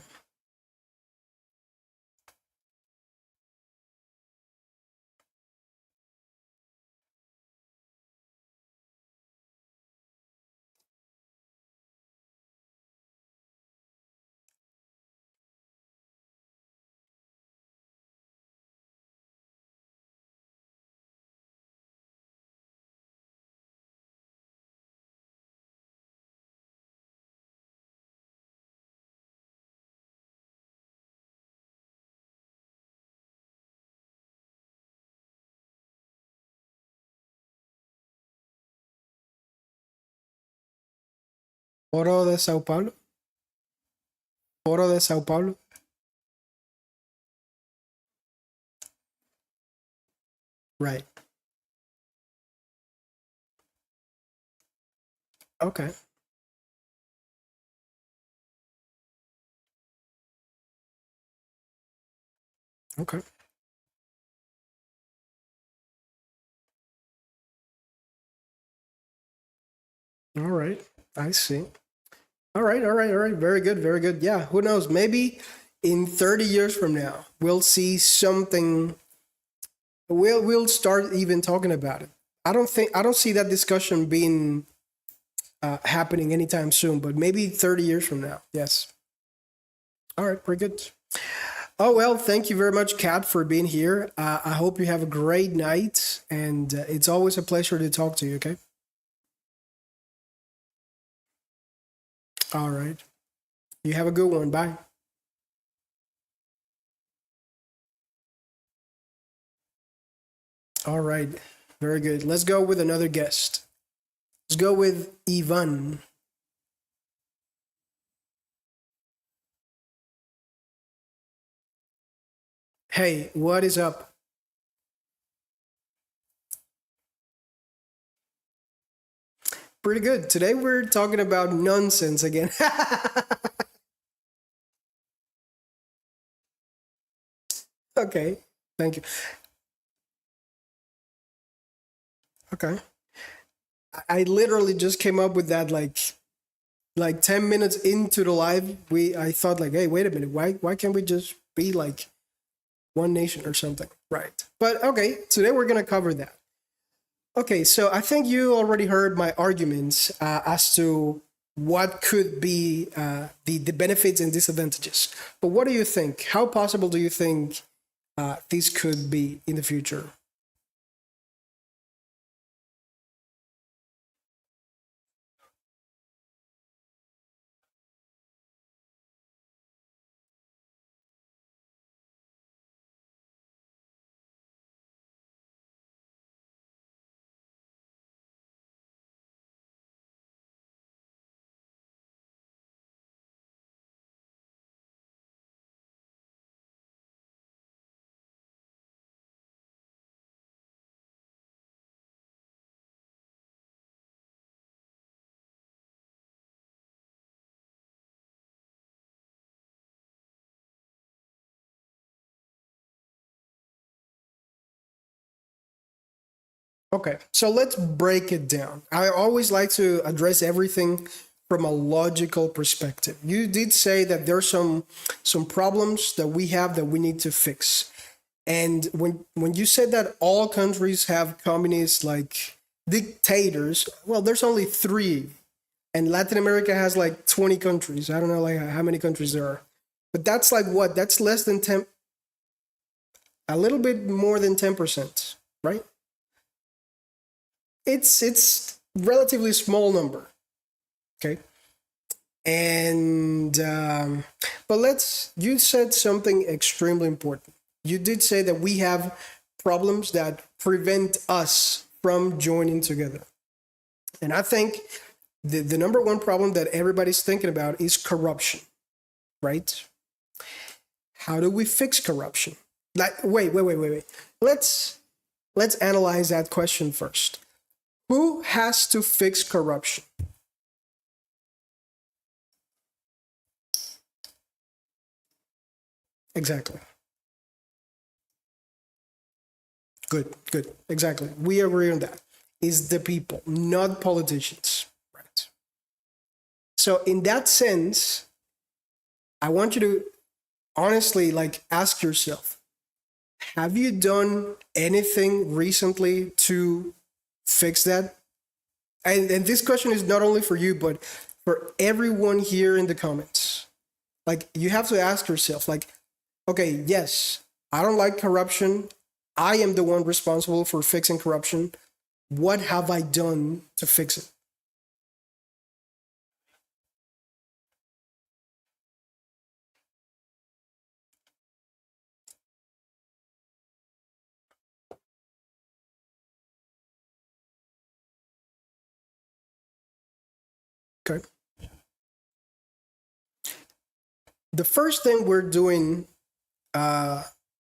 Foro de Sao Paulo. Foro de Sao Paulo. Right. Okay. Okay. All right. I see. All right. Very good. Very good. Yeah. Who knows? Maybe in 30 years from now, we'll see something. We'll start even talking about it. I don't see that discussion being happening anytime soon, but maybe 30 years from now. Yes. All right. Pretty good. Oh, well, thank you very much, Kat, for being here. I hope you have a great night, and it's always a pleasure to talk to you, okay? All right. You have a good one. Bye. All right. Very good. Let's go with another guest. Let's go with Ivan. Hey, what is up? Pretty good. Today we're talking about nonsense again. Okay. Thank you. Okay. I literally just came up with that like 10 minutes into the live. I thought like, hey, wait a minute. Why can't we just be like one nation or something? Right. But okay, today we're going to cover that. Okay, so I think you already heard my arguments as to what could be the benefits and disadvantages. But what do you think? How possible do you think this could be in the future? Okay, so let's break it down. I always like to address everything from a logical perspective. You did say that there's some problems that we have that we need to fix. And when you said that all countries have communists like dictators, well, there's only three, and Latin America has like 20 countries. I don't know like how many countries there are, but that's like what? That's less than 10, a little bit more than 10%, right? It's relatively small number, okay? And but you said something extremely important. You did say that we have problems that prevent us from joining together. And I think the number one problem that everybody's thinking about is corruption, right? How do we fix corruption? Like, wait. Let's analyze that question first. Who has to fix corruption? Exactly. Good. Exactly. We agree on that. Is the people, not politicians. Right. So in that sense, I want you to honestly like ask yourself, have you done anything recently to fix that? And this question is not only for you, but for everyone here in the comments. Like you have to ask yourself, like, okay, yes, I don't like corruption. I am the one responsible for fixing corruption. What have I done to fix it? Okay. The first thing we're doing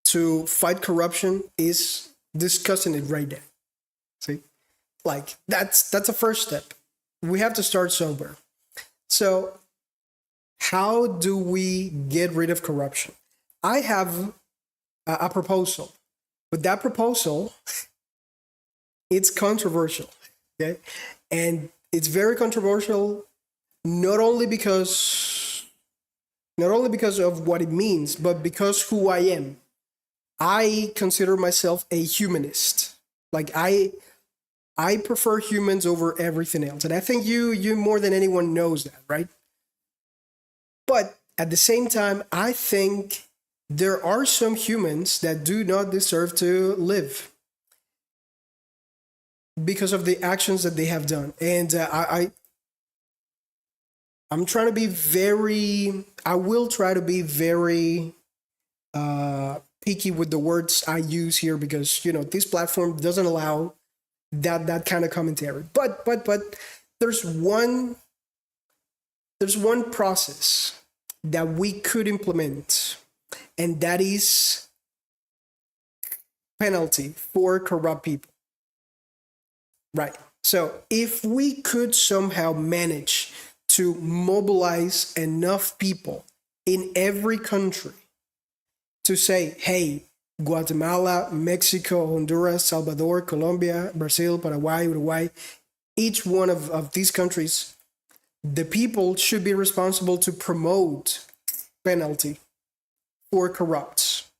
to fight corruption is discussing it right now. See, like that's a first step. We have to start somewhere. So, how do we get rid of corruption? I have a proposal, but that proposal it's controversial. Okay, and it's very controversial not only because of what it means, but because who I am. I consider myself a humanist. Like I prefer humans over everything else. And I think you more than anyone knows that, right? But at the same time, I think there are some humans that do not deserve to live because of the actions that they have done. And I'm trying to be very, I will try to be very picky with the words I use here because, this platform doesn't allow that kind of commentary. But there's one process that we could implement, and that is penalty for corrupt people. Right. So if we could somehow manage to mobilize enough people in every country to say, hey, Guatemala, Mexico, Honduras, Salvador, Colombia, Brazil, Paraguay, Uruguay, each one of these countries, the people should be responsible to promote penalty for corrupts.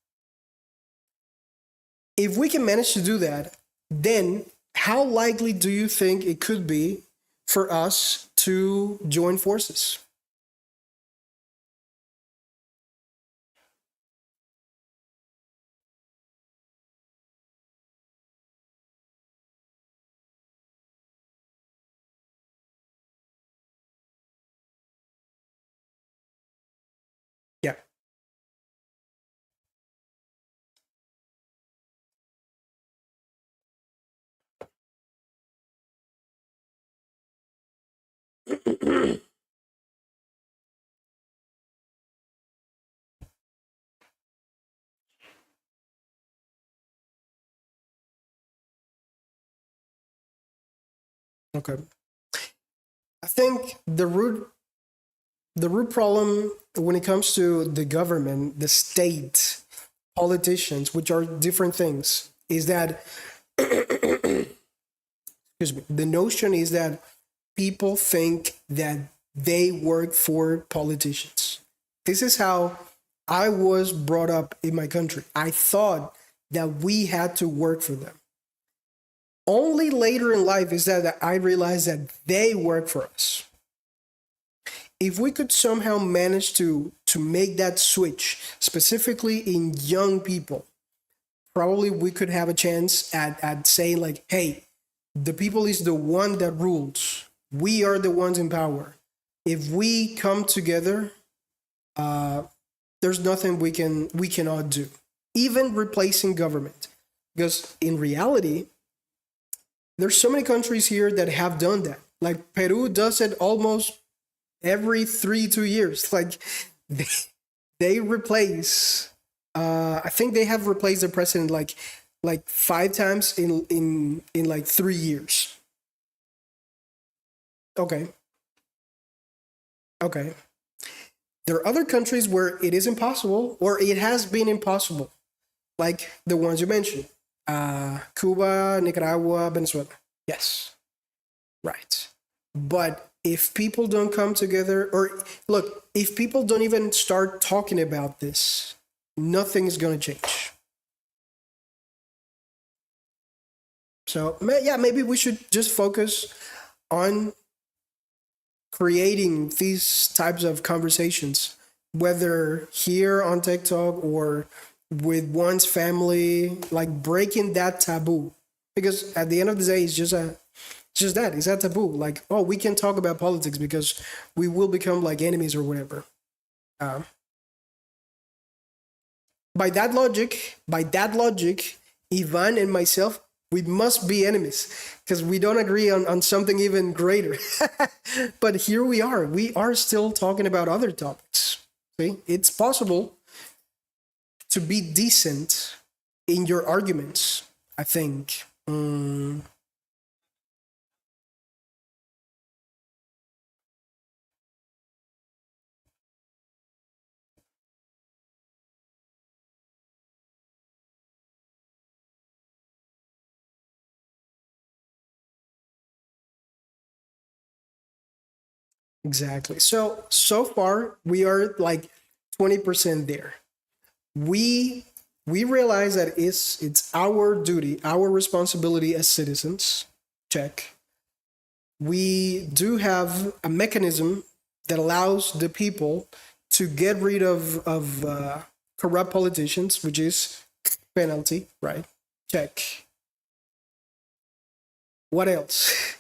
If we can manage to do that, then how likely do you think it could be for us to join forces? Yeah. Okay. I think the root problem when it comes to the government, the state, politicians, which are different things, is that excuse me, the notion is that people think that they work for politicians. This is how I was brought up in my country. I thought that we had to work for them. Only later in life is that I realized that they work for us. If we could somehow manage to make that switch, specifically in young people, probably we could have a chance at saying like, hey, the people is the one that rules. We are the ones in power. If we come together, there's nothing we cannot do, even replacing government. Because in reality, there's so many countries here that have done that. Like Peru does it almost every 2 years. Like they, they replace. I think they have replaced the president like 5 times in like 3 years. Okay, okay. There are other countries where it is impossible, or it has been impossible, like the ones you mentioned, Cuba, Nicaragua, Venezuela. Yes, right. But if people don't come together, or look, if people don't even start talking about this, nothing is going to change. So, yeah, maybe we should just focus on creating these types of conversations, whether here on TikTok or with one's family, like breaking that taboo. Because at the end of the day, it's just that it's a taboo. Like, oh, we can talk about politics because we will become like enemies or whatever. Um, by that logic, Ivan and myself, we must be enemies because we don't agree on something even greater. But here we are. We are still talking about other topics. See, it's possible to be decent in your arguments, I think. Exactly. So far we are like 20% there. We we realize that it's our duty, our responsibility as citizens. Check. We do have a mechanism that allows the people to get rid of corrupt politicians, which is penalty, right? Check. What else?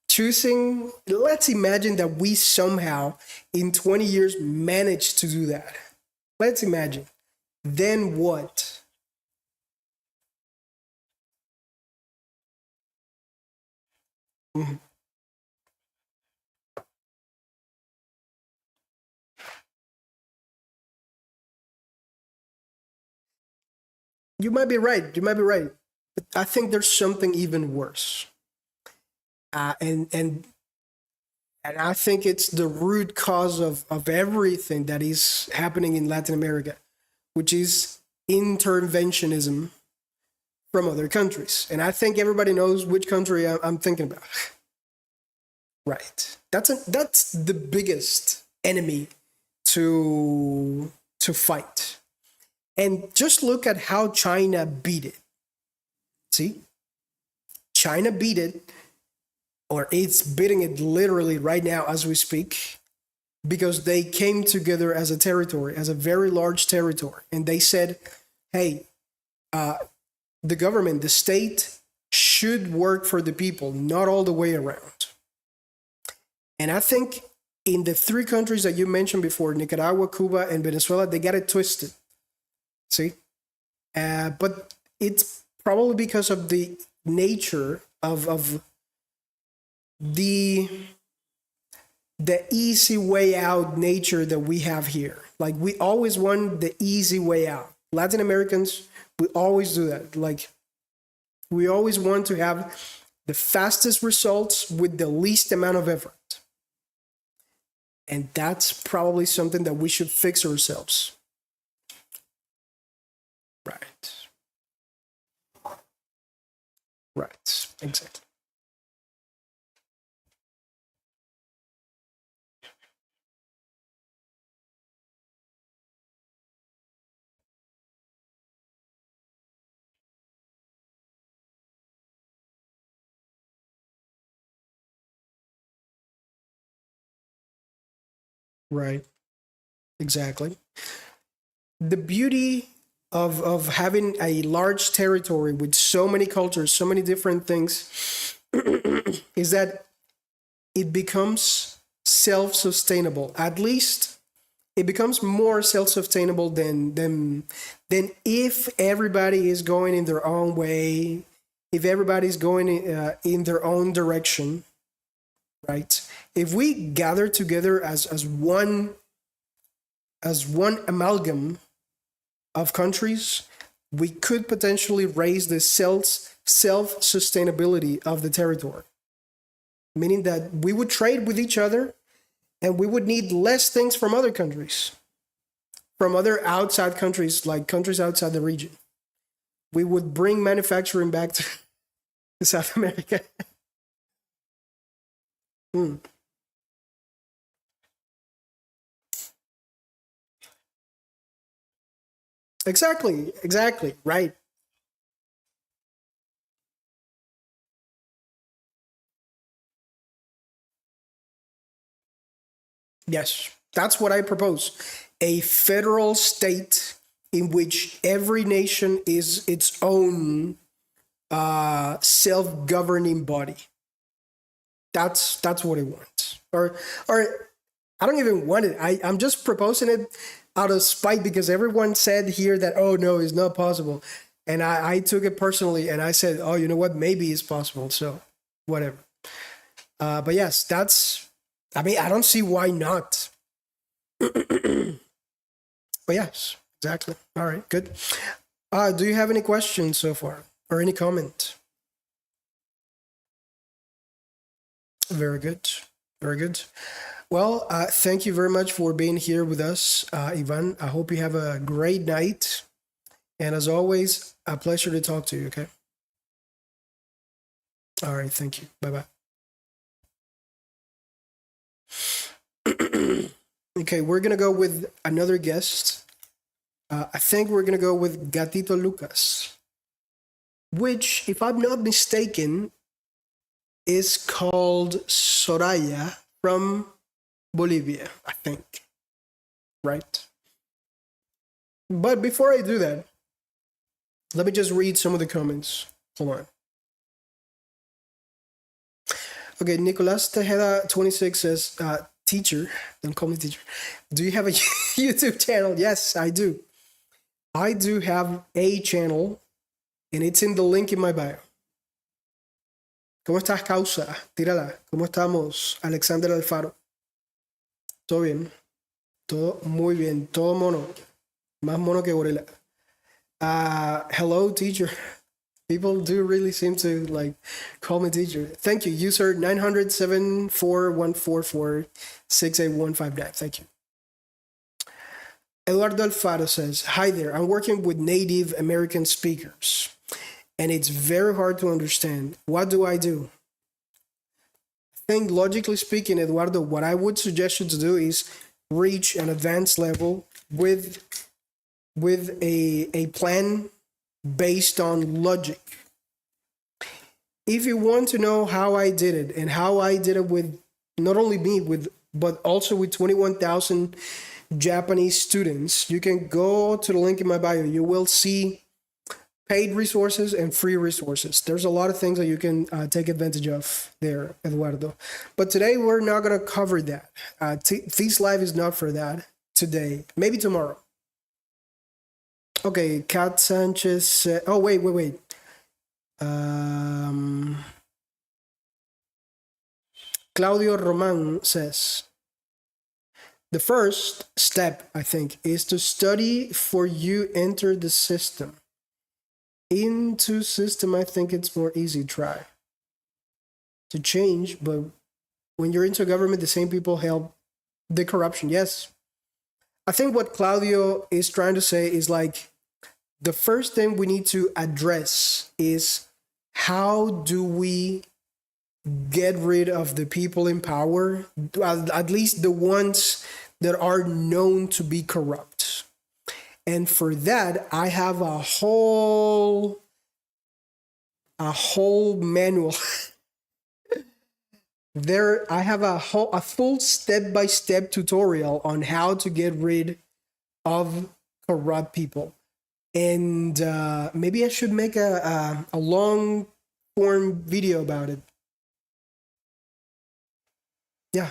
Choosing. Let's imagine that we somehow in 20 years managed to do that. Let's imagine. Then what? Mhm. You might be right. You might be right. But I think there's something even worse. And I think it's the root cause of everything that is happening in Latin America, which is interventionism from other countries. And I think everybody knows which country I'm thinking about. Right. That's the biggest enemy to fight. And just look at how China beat it. See? China beat it, or it's beating it literally right now as we speak, because they came together as a territory, as a very large territory, and they said, "Hey, uh, the government, the state, should work for the people, not all the way around." And I think in the three countries that you mentioned before, Nicaragua, Cuba, and Venezuela, they got it twisted. See, but it's probably because of the nature of the the easy way out nature that we have here. Like we always want the easy way out. Latin Americans, we always do that. Like we always want to have the fastest results with the least amount of effort. And that's probably something that we should fix ourselves. Right. Right. Exactly. Right. Exactly. The beauty of having a large territory with so many cultures, so many different things, is that it becomes self-sustainable. At least it becomes more self-sustainable than if everybody is going in their own way, if everybody's going in their own direction, right? If we gather together as one amalgam of countries, we could potentially raise the self sustainability of the territory, meaning that we would trade with each other and we would need less things from other countries, from other outside countries, like countries outside the region. We would bring manufacturing back to South America. Mm. Exactly, exactly, right. Yes, that's what I propose. A federal state in which every nation is its own self-governing body. That's what I want. Or I don't even want it. I'm just proposing it out of spite because everyone said here that, oh no, it's not possible. And I took it personally and I said, oh, you know what, maybe it's possible. So whatever. But yes, I mean, I don't see why not. But yes, exactly. All right, good. Do you have any questions so far or any comment? Very good. Very good. Well, thank you very much for being here with us, Ivan. I hope you have a great night. And as always, a pleasure to talk to you. Okay. All right. Thank you. Bye bye. Okay. We're going to go with another guest. I think we're going to go with Gatito Lucas, which, if I'm not mistaken, is called Soraya from Bolivia, I think. Right. But before I do that, let me just read some of the comments. Hold on. Okay, Nicolas Tejeda 26 says, teacher, don't call me teacher. Do you have a YouTube channel? Yes, I do. I do have a channel, and it's in the link in my bio. ¿Cómo estás, Causa? Tírala. ¿Cómo estamos, Alexander Alfaro? ¿Todo bien? Todo muy bien. Todo mono. Más mono que gorila. Hello, teacher. People do really seem to like call me teacher. Thank you. User 90741446815. Thank you. Eduardo Alfaro says, hi there. I'm working with Native American speakers, and it's very hard to understand. What do I do? I think logically speaking, Eduardo, what I would suggest you to do is reach an advanced level with a plan based on logic. If you want to know how I did it and how I did it with not only me but also with 21,000 Japanese students, you can go to the link in my bio. You will see paid resources and free resources. There's a lot of things that you can take advantage of there, Eduardo. But today we're not going to cover that. This live is not for that today. Maybe tomorrow. Okay, Kat Sanchez. Oh, wait. Claudio Roman says, the first step, I think, is to study for you enter the system. Into system, I think it's more easy try to change, but when you're into government, the same people help the corruption. Yes. I think what Claudio is trying to say is like, the first thing we need to address is how do we get rid of the people in power, at least the ones that are known to be corrupt. And for that, I have a whole manual There, I have a full step-by-step tutorial on how to get rid of corrupt people. And maybe I should make a long form video about it. Yeah,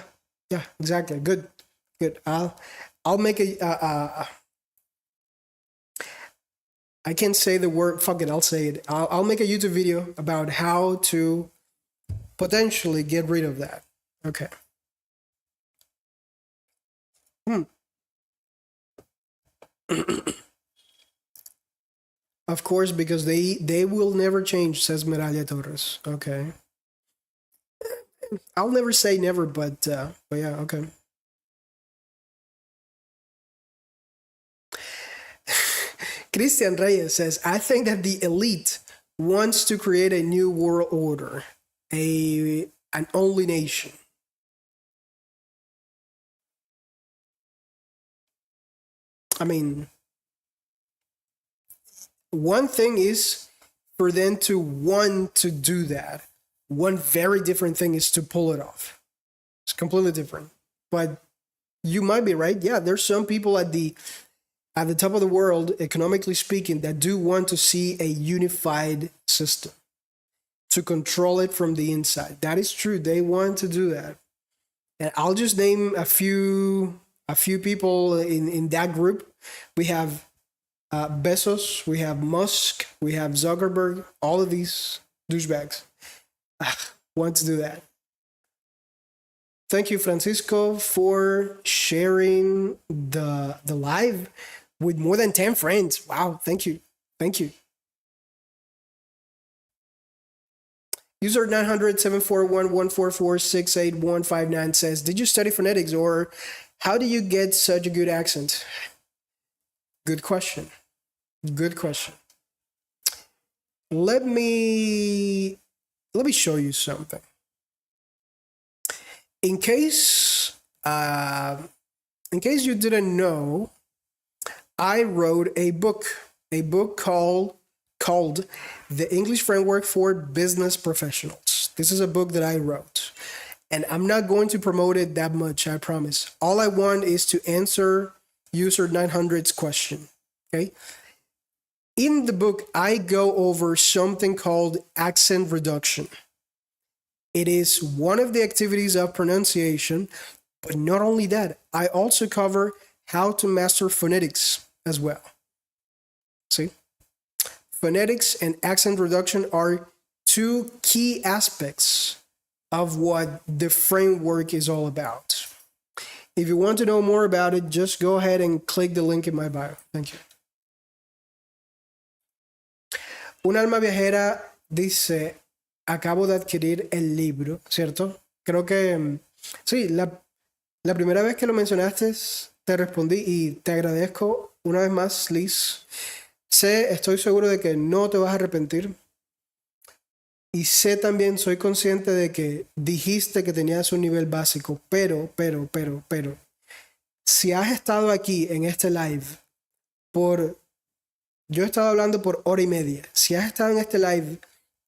yeah, exactly. Good, good. I'll make I can't say the word. Fuck it. I'll say it. I'll make a YouTube video about how to potentially get rid of that. Okay. Of course, because they will never change, says Miralya Torres. Okay. I'll never say never, but yeah, okay. Christian Reyes says, I think that the elite wants to create a new world order, an only nation. I mean, one thing is for them to want to do that. One very different thing is to pull it off. It's completely different. But you might be right. Yeah, there's some people at the top of the world, economically speaking, that do want to see a unified system to control it from the inside. That is true. They want to do that. And I'll just name a few people in that group. We have Bezos, we have Musk, we have Zuckerberg. All of these douchebags want to do that. Thank you, Francisco, for sharing the live with more than 10 friends. Wow, thank you. Thank you. User 900-741-144-68159 says, did you study phonetics or how do you get such a good accent? Good question. Good question. Let me show you something. In case you didn't know, I wrote a book called The English Framework for Business Professionals. This is a book that I wrote, and I'm not going to promote it that much, I promise. All I want is to answer user 900's question, okay? In the book, I go over something called accent reduction. It is one of the activities of pronunciation, but not only that, I also cover how to master phonetics as well. See? Phonetics and accent reduction are two key aspects of what the framework is all about. If you want to know more about it, just go ahead and click the link in my bio. Thank you. Un alma viajera dice, acabo de adquirir el libro, ¿cierto? Creo que sí, la primera vez que lo mencionaste, te respondí y te agradezco una vez más, Liz. Estoy seguro de que no te vas a arrepentir. Y sé también, soy consciente de que dijiste que tenías un nivel básico, pero, si has estado aquí en este live yo he estado hablando por hora y media. Si has estado en este live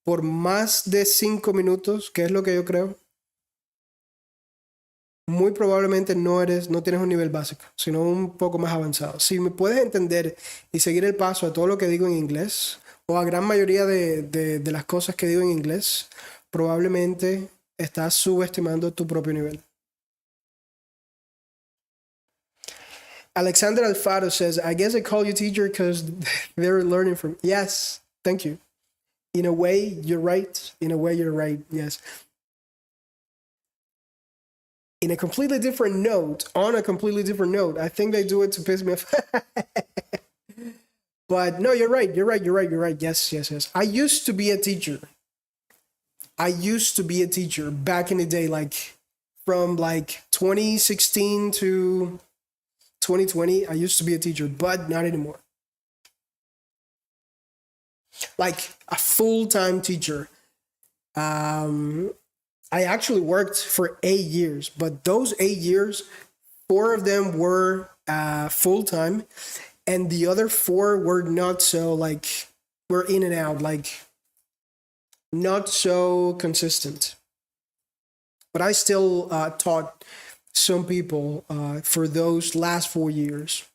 por más de 5 minutos, que es lo que yo creo, muy probablemente no tienes un nivel básico, sino un poco más avanzado. Si me puedes entender y seguir el paso a todo lo que digo en inglés, o a gran mayoría de las cosas que digo en inglés, probablemente estás subestimando tu propio nivel. Alexander Alfaro says, I guess I call you teacher because they're learning from. Yes, thank you. In a way, you're right. In a way, you're right. Yes. On a completely different note, I think they do it to piss me off. But no, you're right. Yes. I used to be a teacher. Back in the day, like from 2016 to 2020. I used to be a teacher, but not anymore. Like a full-time teacher. I actually worked for 8 years, but those 8 years, 4 of them were full-time, and the other 4 were not so, were in and out, not so consistent. but I still taught some people for those last 4 years.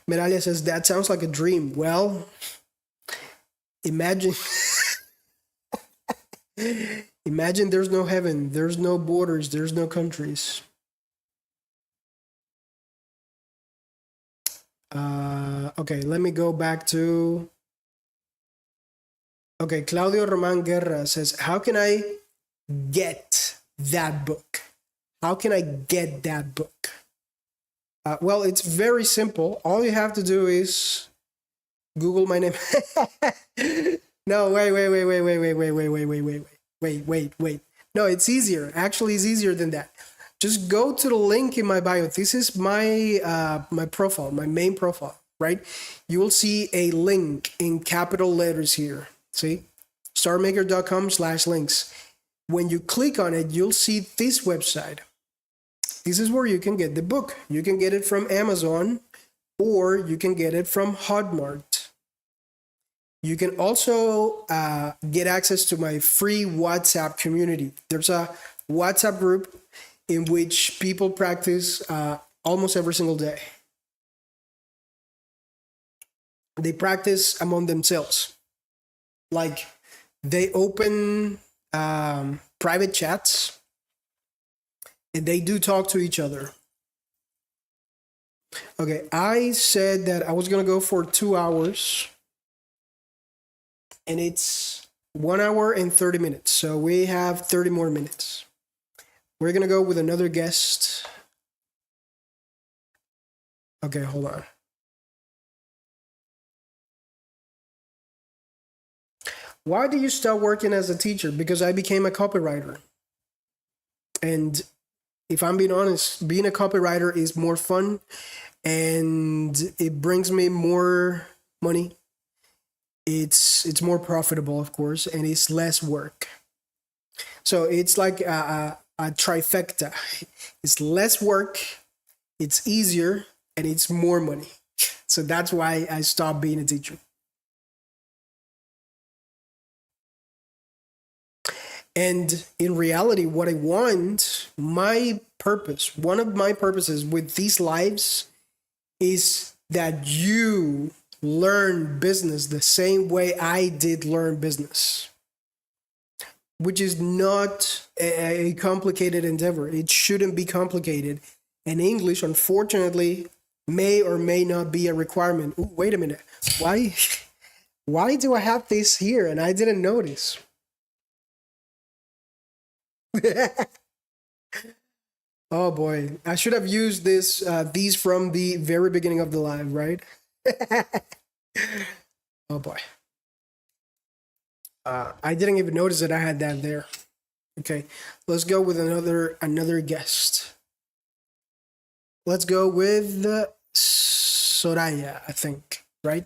Meralia says, that sounds like a dream. Well, imagine. Imagine there's no heaven, there's no borders, there's no countries. Okay, let me go back to. Okay, Claudio Roman Guerra says, how can I get that book? How can I get that book? Well, it's very simple. All you have to do is Google my name. No, wait. No, it's easier. Actually, it's easier than that. Just go to the link in my bio. This is my my profile, my main profile, right? You will see a link in capital letters here. See? starmaker.com/links. When you click on it, you'll see this website. This is where you can get the book. You can get it from Amazon or you can get it from Hotmart. You can also get access to my free WhatsApp community. There's a WhatsApp group in which people practice almost every single day. They practice among themselves. Like they open private chats and they do talk to each other. Okay, I said that I was going to go for 2 hours. And it's 1 hour and 30 minutes. So we have 30 more minutes. We're going to go with another guest. Okay, hold on. Why did you start working as a teacher? Because I became a copywriter. And if I'm being honest, being a copywriter is more fun and it brings me more money. It's more profitable, of course, and it's less work. So it's like a trifecta. It's less work, it's easier, and it's more money. So that's why I stopped being a teacher. And in reality, what I want, my purpose, one of my purposes with these lives is that you learn business the same way I did learn business, which is not a complicated endeavor. It shouldn't be complicated. And English, unfortunately, may or may not be a requirement. Ooh, wait a minute. Why do I have this here and I didn't notice? Oh boy, I should have used these from the very beginning of the live, right? Oh boy. I didn't even notice that I had that there. Okay, let's go with another guest. Let's go with Soraya, I think, right?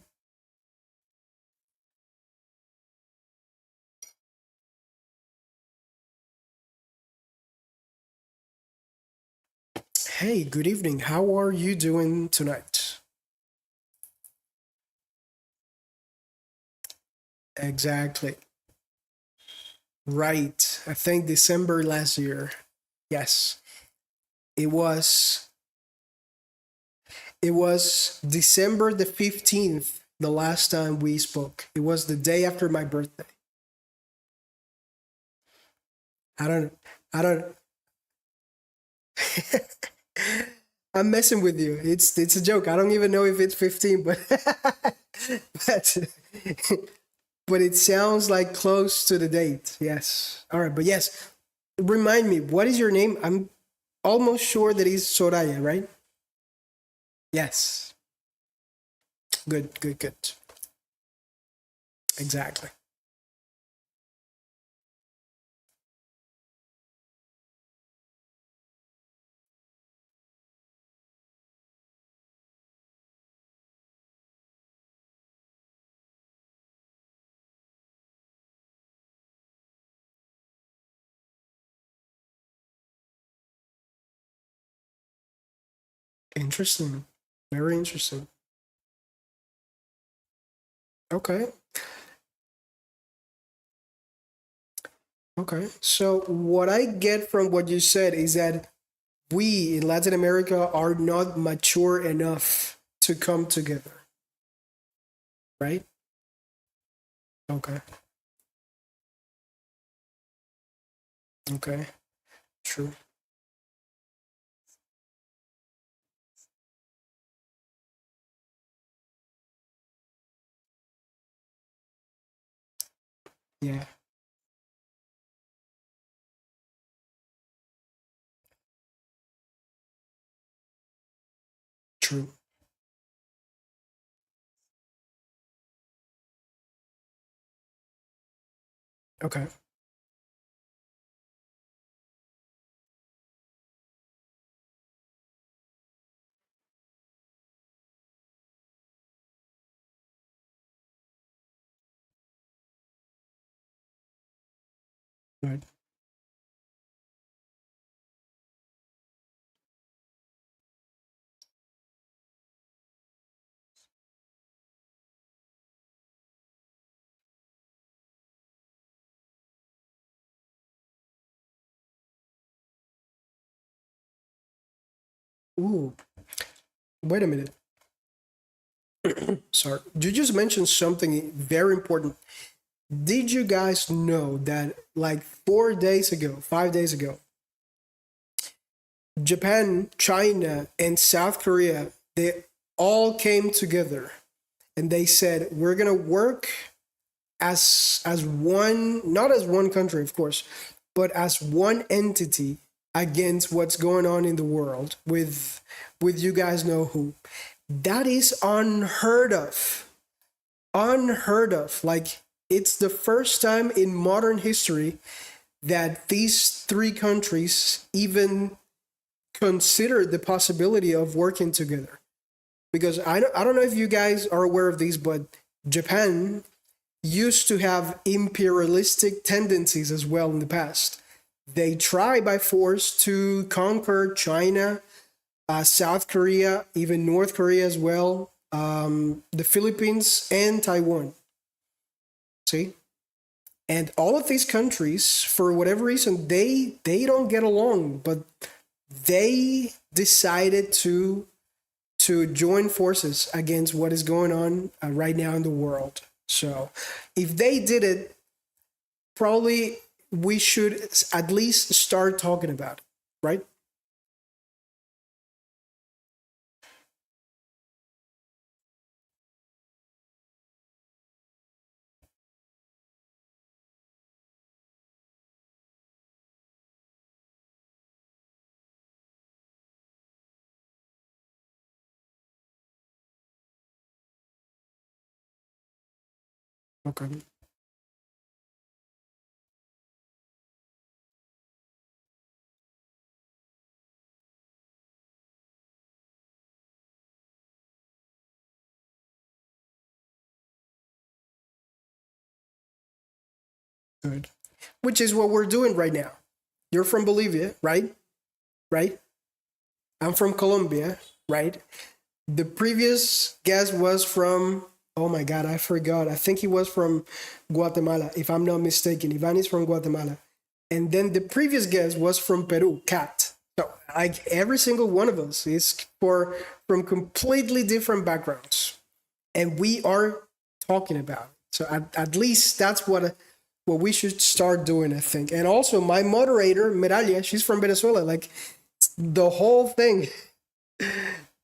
Hey, good evening. How are you doing tonight? Exactly. Right. I think December last year. Yes. It was December the 15th the last time we spoke. It was the day after my birthday. I don't I don't I'm messing with you. It's a joke. I don't even know if it's 15, but but, but it sounds like close to the date. Yes. All right, but yes. Remind me, what is your name? I'm almost sure that it's Soraya, right? Yes. Good. Exactly. Interesting. Very interesting. Okay. Okay. So what I get from what you said is that we in Latin America are not mature enough to come together, right? Okay. Okay. True. Yeah. True. Okay. Good. Ooh. Wait a minute. Sorry. You just mentioned something very important. Did you guys know that like 4 days ago, 5 days ago, Japan, China, and South Korea, they all came together and they said, we're gonna work as one, not as one country, of course, but as one entity against what's going on in the world with you guys know who. That is unheard of. Unheard of. Like it's the first time in modern history that these three countries even considered the possibility of working together. Because I don't know if you guys are aware of these, but Japan used to have imperialistic tendencies as well in the past. They try by force to conquer China, South Korea, even North Korea as well, the Philippines, and Taiwan. See? And all of these countries, for whatever reason, they don't get along, but they decided to join forces against what is going on right now in the world. So, if they did it, probably we should at least start talking about it, right? Okay, good. Which is what we're doing right now. You're from Bolivia, right? Right? I'm from Colombia, right? The previous guest was from, oh my God, I forgot. I think he was from Guatemala, if I'm not mistaken. Ivan is from Guatemala. And then the previous guest was from Peru, Kat. So like every single one of us is for from completely different backgrounds. And we are talking about it. So at least that's what we should start doing, I think. And also my moderator, Meralia, she's from Venezuela, like the whole thing.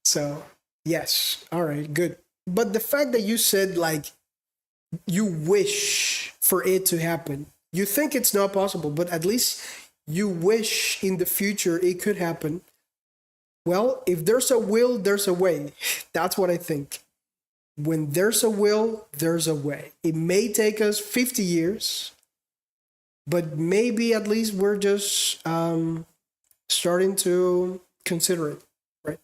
So yes, all right, good. But the fact that you said like you wish for it to happen, you think it's not possible, but at least you wish in the future it could happen. Well, if there's a will, there's a way. That's what I think. When there's a will, there's a way. It may take us 50 years, but maybe at least we're just starting to consider it, right?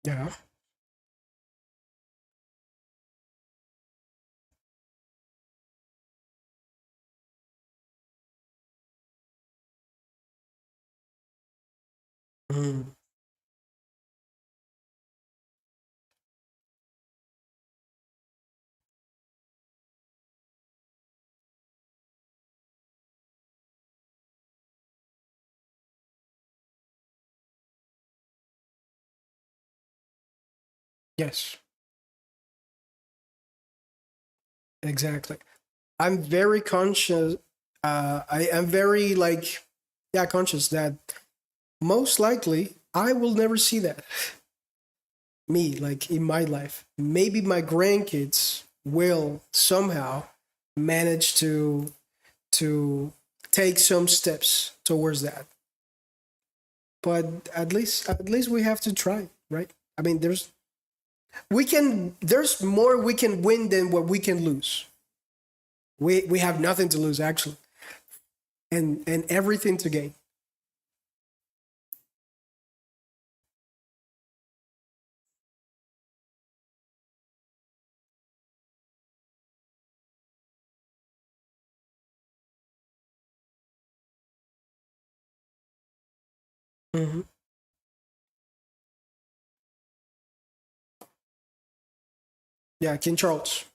Yeah. Mm. Yes, exactly. I'm very conscious. I am very like, yeah, conscious that most likely I will never see that. Me, like in my life. Maybe my grandkids will somehow manage to take some steps towards that. But at least we have to try, right? I mean, there's more we can win than what we can lose. We have nothing to lose actually, and everything to gain. Hmm. Yeah, King Charles.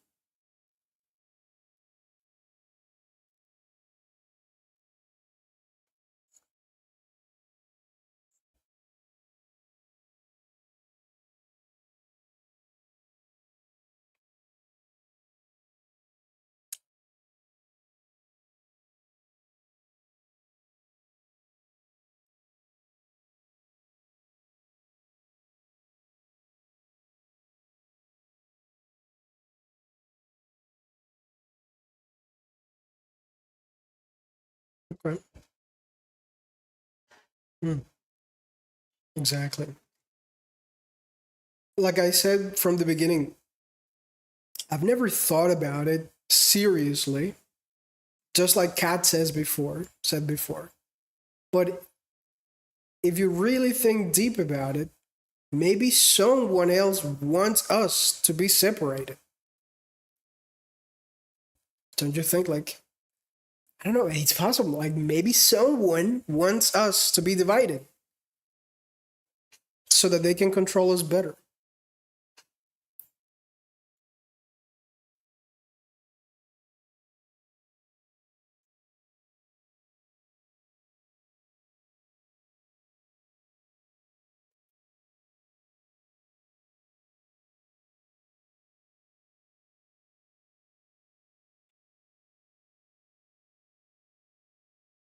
Okay. Mm, exactly. Like I said from the beginning, I've never thought about it seriously, just like Kat said before. But if you really think deep about it, maybe someone else wants us to be separated. Don't you think? Like, I don't know, it's possible. Like, maybe someone wants us to be divided so that they can control us better.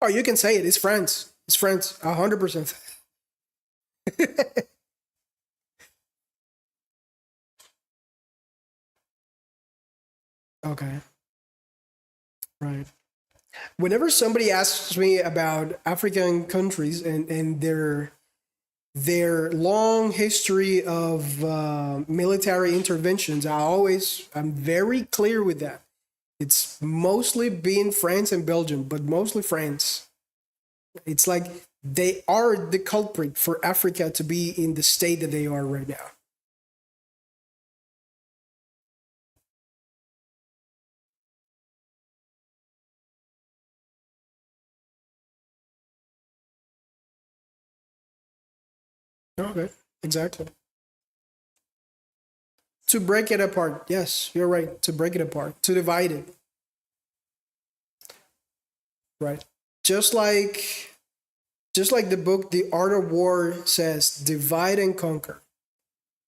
Oh, you can say it. It's France. It's France. 100%. Okay. Right. Whenever somebody asks me about African countries and their long history of military interventions, I'm very clear with that. It's mostly been France and Belgium, but mostly France. It's like they are the culprit for Africa to be in the state that they are right now. Okay, exactly. To break it apart. Yes, you're right. To break it apart, to divide it. Right. Just like just like the book The Art of War says, divide and conquer.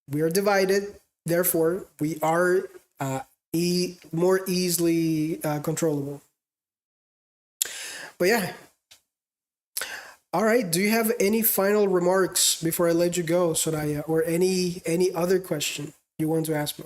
We are divided, therefore we are more easily controllable. But yeah, all right. Do you have any final remarks before I let you go, Soraya, or any other question you want to ask me?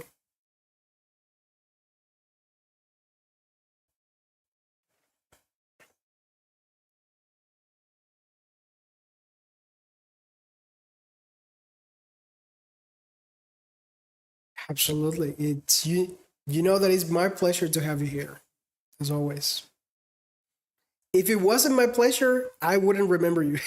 Absolutely. It's you. You know that it's my pleasure to have you here, as always. If it wasn't my pleasure, I wouldn't remember you.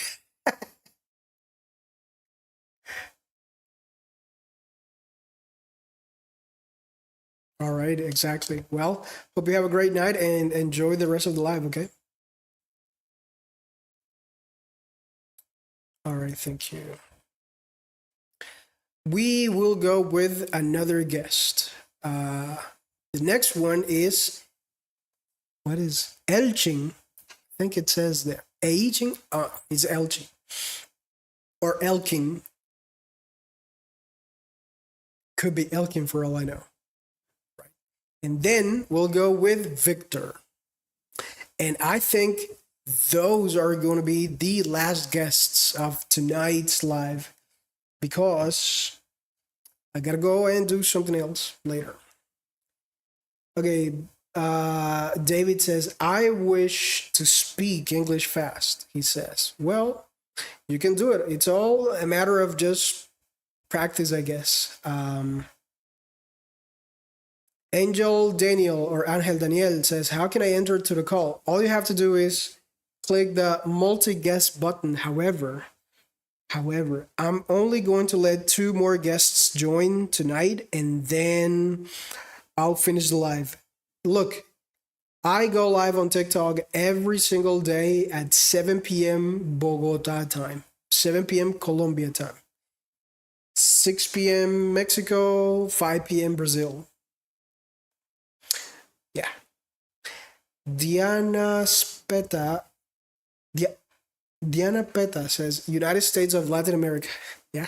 All right, exactly. Well, hope you have a great night and enjoy the rest of the live, okay? All right, thank you. We will go with another guest. The next one is, what is Elching? I think it says there. Aging? It's Elching. Or Elking. Could be Elking for all I know. Right. And then we'll go with Victor. And I think those are going to be the last guests of tonight's live because I gotta go and do something else later. Okay, David says, I wish to speak English fast, he says. Well, you can do it. It's all a matter of just practice, I guess. Angel Daniel or Angel Daniel says, how can I enter to the call? All you have to do is click the multi-guest button. However, I'm only going to let two more guests join tonight and then I'll finish the live. Look, I go live on TikTok every single day at 7 p.m. Bogota time, 7 p.m. Colombia time, 6 p.m. Mexico, 5 p.m. Brazil. Yeah. Diana Speta, Diana Peta says, United States of Latin America. Yeah.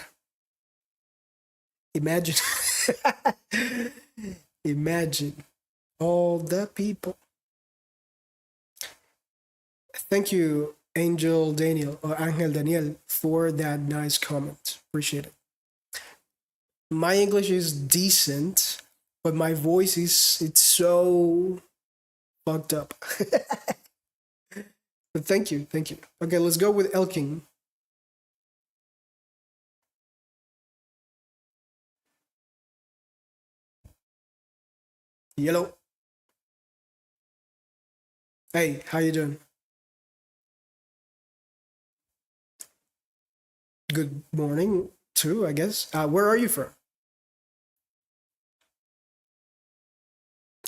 Imagine. Imagine all the people. Thank you, Angel Daniel or Angel Daniel, for that nice comment. Appreciate it. My English is decent, but my voice is it's so fucked up. But thank you, thank you. Okay, let's go with Elking. Yellow. Hey, how you doing? Good morning, too, I guess. Where are you from?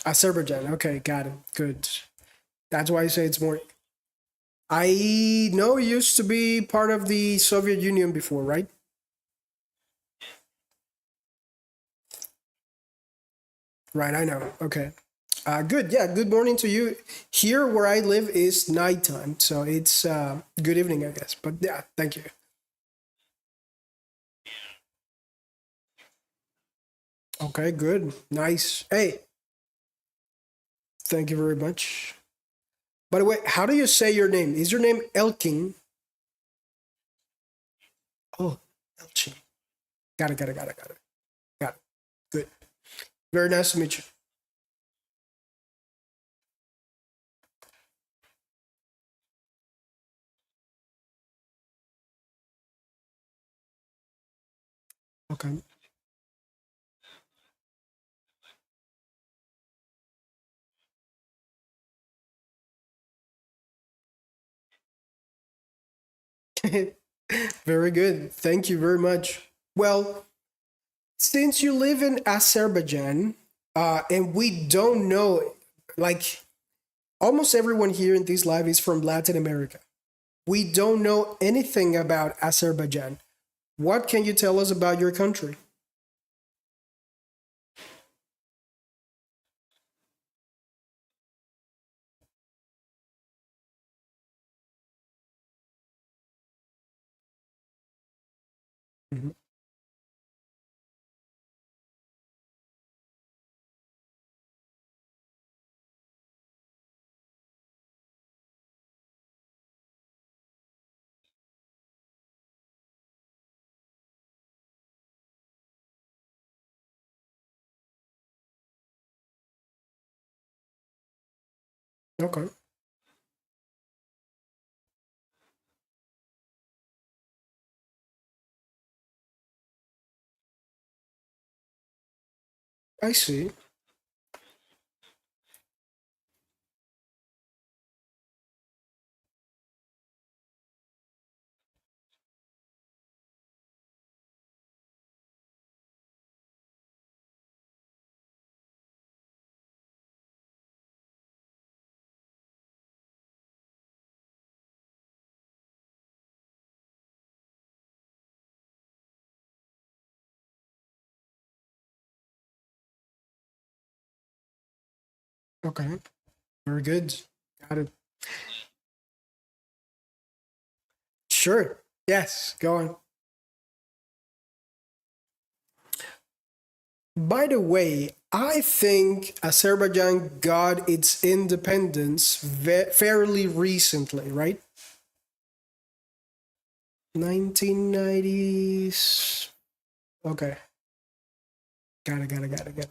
Azerbaijan. Okay, got it. Good. That's why I say it's morning. I know it used to be part of the Soviet Union before, right? Right, I know. Okay. Good. Yeah, good morning to you. Here where I live is nighttime, so it's good evening, I guess. But yeah, thank you. Okay, good. Nice. Hey, thank you very much. By the way, how do you say your name? Is your name Elking? Oh, Elching. Got it. Good. Very nice to meet you. Okay. Very good. Thank you very much. Well, since you live in Azerbaijan, and we don't know, like almost everyone here in this live is from Latin America. We don't know anything about Azerbaijan. What can you tell us about your country? Mhm. Okay, I see. Okay. Very good. Got it. Sure. Yes. Go on. By the way, I think Azerbaijan got its independence fairly recently, right? 1990s. Okay. Got it.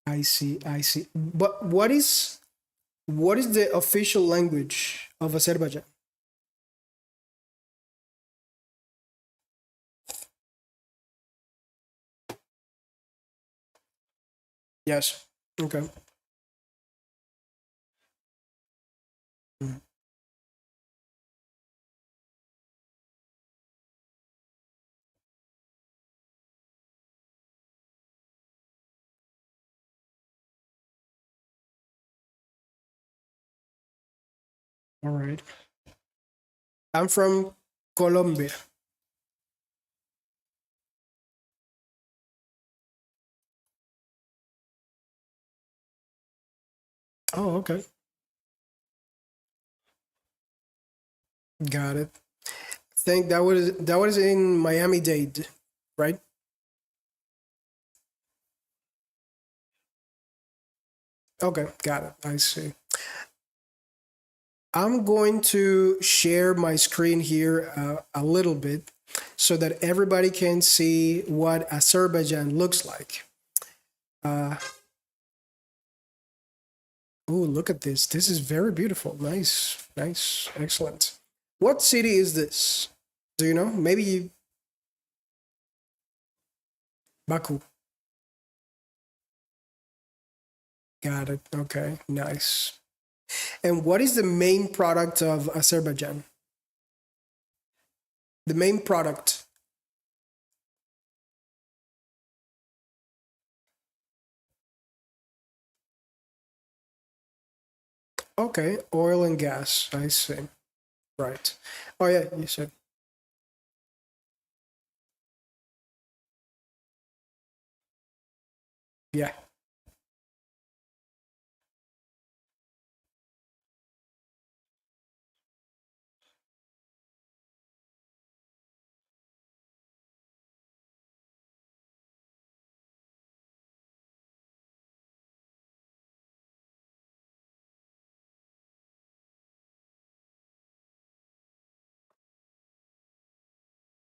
I see. I see. But what is the official language of Azerbaijan? Yes. Okay. Mm. All right. I'm from Colombia. Oh, okay. Got it. Think that was in Miami-Dade, right? Okay, got it. I see. I'm going to share my screen here a little bit so that everybody can see what Azerbaijan looks like. Uh, oh, look at this. This is very beautiful. Nice, nice, excellent. What city is this? Do you know? Maybe Baku. Got it. Okay, nice. And what is the main product of Azerbaijan? The main product. Okay, oil and gas. I see. Right. Oh yeah, you said. Yeah.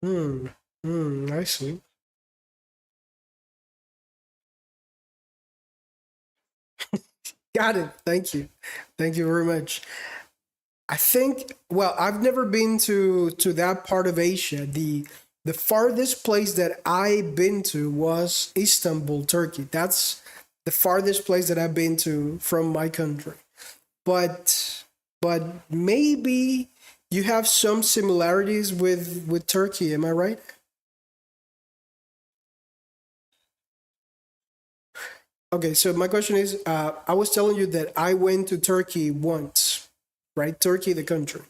Hmm. Hmm. I see. Got it. Thank you. Thank you very much. I think. Well, I've never been to that part of Asia. The farthest place that I've been to was Istanbul, Turkey. That's the farthest place that I've been to from my country. But but maybe you have some similarities with Turkey. Am I right? Okay, so my question is, I was telling you that I went to Turkey once, right? Turkey, the country.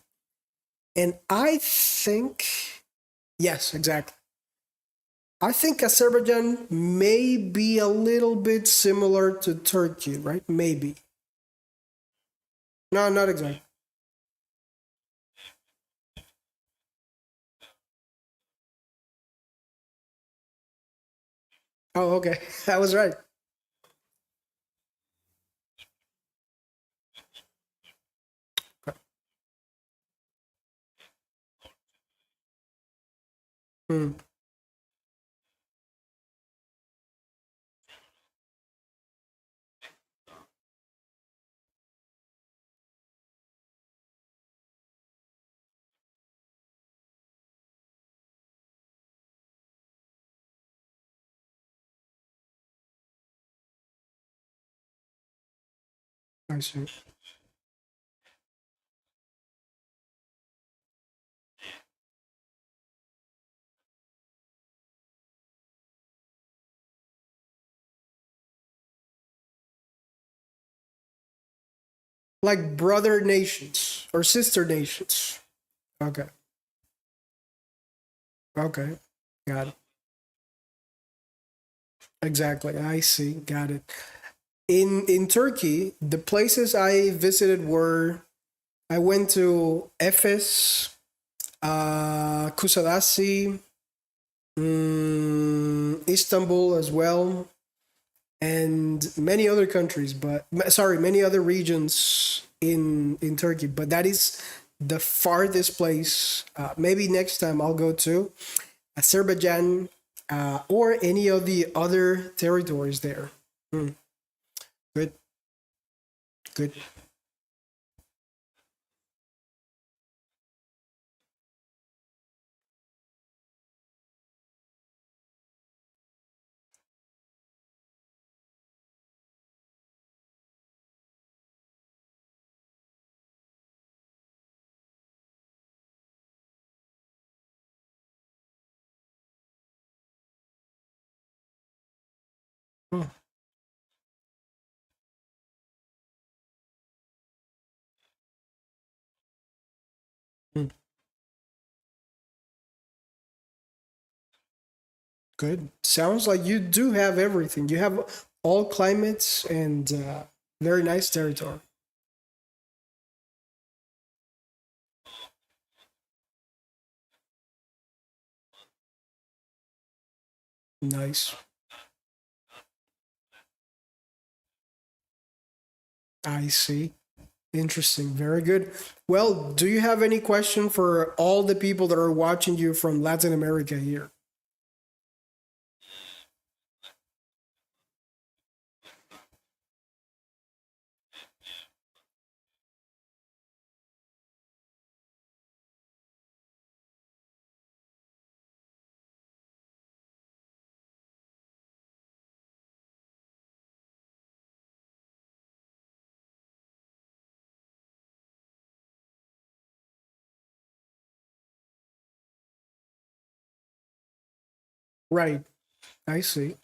And I think, yes, exactly. I think Azerbaijan may be a little bit similar to Turkey, right? Maybe. No, not exactly. Oh, okay. I was right. Hmm, I see. Like brother nations or sister nations. Okay. Okay. Got it. Exactly. I see. Got it. In Turkey, the places I visited were I went to Efes, Kusadasi, Istanbul as well, and many other countries. But sorry, many other regions in Turkey. But that is the farthest place. Maybe next time I'll go to Azerbaijan or any of the other territories there. Mm, good, good. Mm, mm. Good. Sounds like you do have everything. You have all climates and very nice territory. Nice. I see. Interesting. Very good. Well, do you have any question for all the people that are watching you from Latin America here? Right. I see.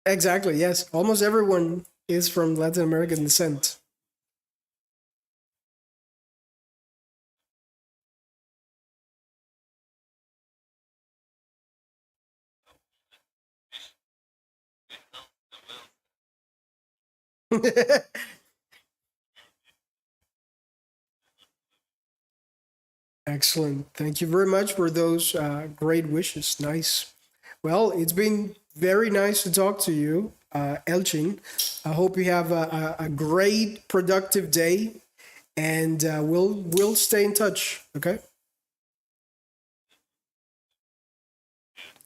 Exactly. Yes. Almost everyone is from Latin American descent. Excellent. Thank you very much for those great wishes. Nice. Well, it's been very nice to talk to you, Elchin. I hope you have a great, productive day, and we'll stay in touch. Okay.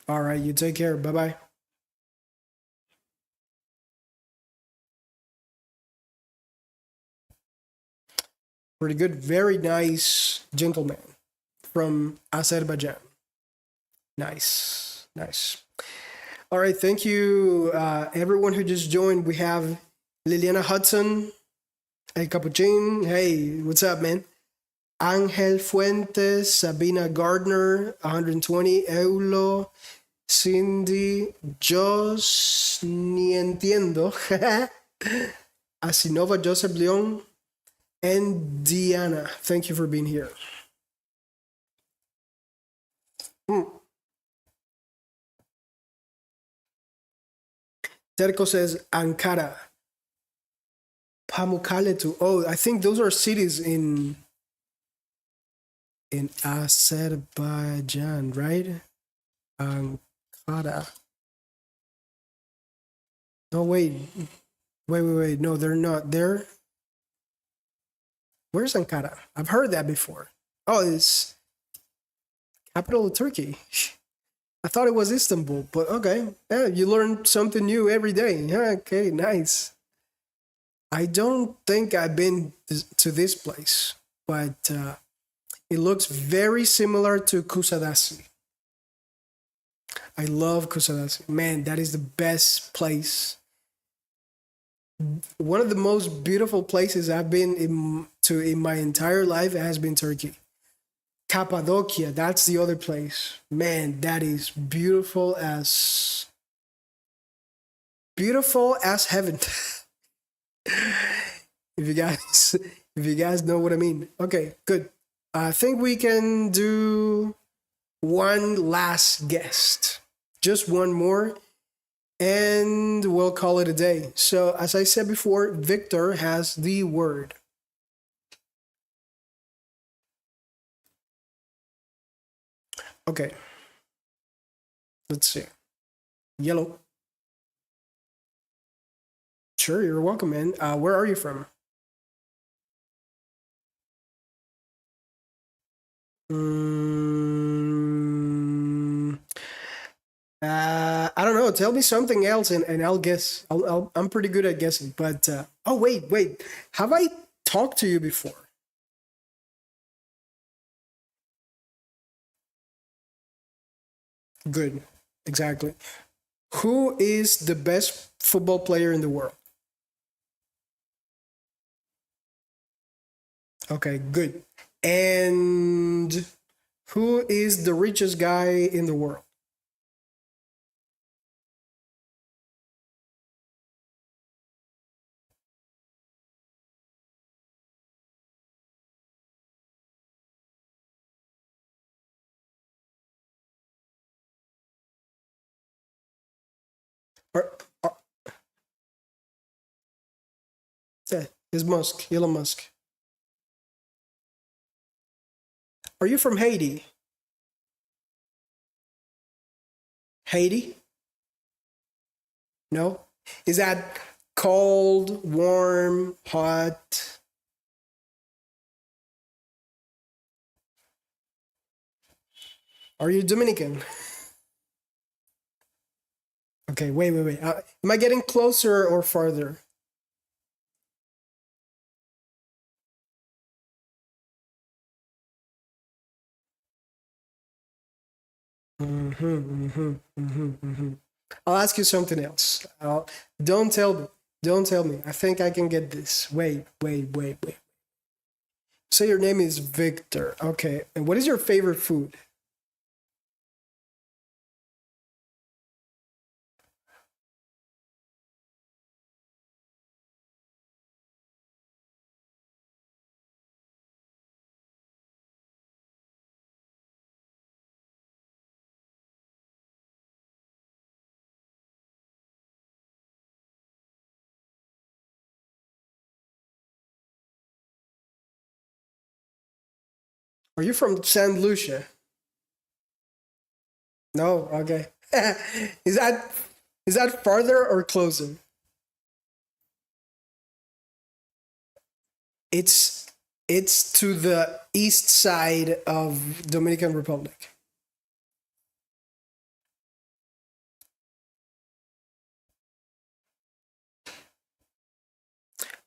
All right. You take care. Bye bye. Pretty good. Very nice gentleman from Azerbaijan. Nice. Nice. All right. Thank you, everyone who just joined. We have Liliana Hudson. Hey, Capuchin. Hey, what's up, man? Angel Fuentes, Sabina Gardner, 120, Eulo, Cindy, Jos, ni entiendo, Asinova, Joseph Leon, and Diana. Thank you for being here. Hmm. Terko says Ankara, Pamukkale too. Oh, I think those are cities in Azerbaijan, right? Ankara. No, wait. No, they're not. Where's Ankara? I've heard that before. Oh, it's capital of Turkey. I thought it was Istanbul, but okay. Yeah, you learn something new every day. Yeah, okay, nice. I don't think I've been to this place, but it looks very similar to Kusadasi. I love Kusadasi. Man, that is the best place. One of the most beautiful places I've been in my entire life has been Turkey. Cappadocia, that's the other place. Man, that is beautiful as heaven. If you guys, if you guys know what I mean. Okay, good. I think we can do one last guest, just one more, and we'll call it a day. So, as I said before, Victor has the word. Okay, let's see. Yellow. Sure, you're welcome, man. Where are you from? Mm, I don't know. Tell me something else, and I'll guess. I'm pretty good at guessing. But oh, wait. Have I talked to you before? Good. Exactly. Who is the best football player in the world? Okay, good. And who is the richest guy in the world? Or, or yeah, is Musk, Elon Musk. Are you from Haiti? Haiti? No? Is that cold, warm, hot? Are you Dominican? Okay, wait. Am I getting closer or farther? I'll ask you something else. Don't tell me. Don't tell me. I think I can get this. Wait. Say your name is Victor. Okay. And what is your favorite food? Are you from San Lucia? No. Okay. is that is that farther or closer? It's it's to the east side of Dominican Republic.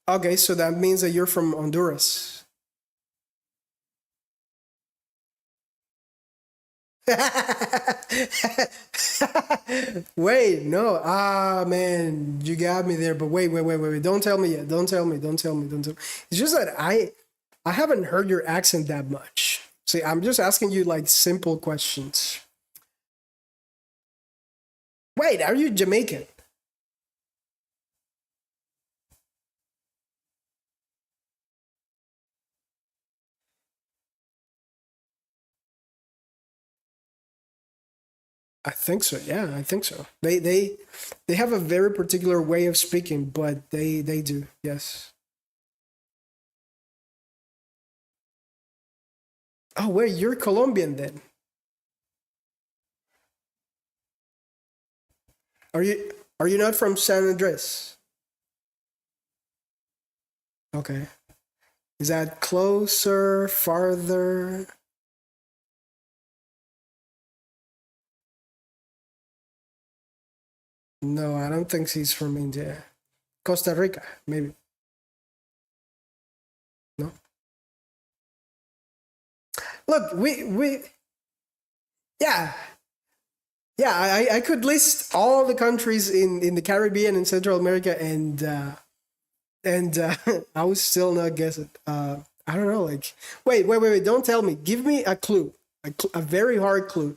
Okay, so that means that you're from Honduras. Wait, no. Ah, man, you got me there. But wait. Don't tell me yet. Don't tell me. It's just that I haven't heard your accent that much. See, I'm just asking you like simple questions. Wait, are you Jamaican? I think so. Yeah, I think so. They have a very particular way of speaking, but they do. Yes. Oh, wait, you're Colombian then. Are you not from San Andres? Okay. Is that closer, farther? No, I don't think he's from India. Costa Rica, maybe. No. Look, we yeah. Yeah, I could list all the countries in the Caribbean and Central America and I would still not guess it. I don't know, like wait, don't tell me. Give me a clue. A very hard clue.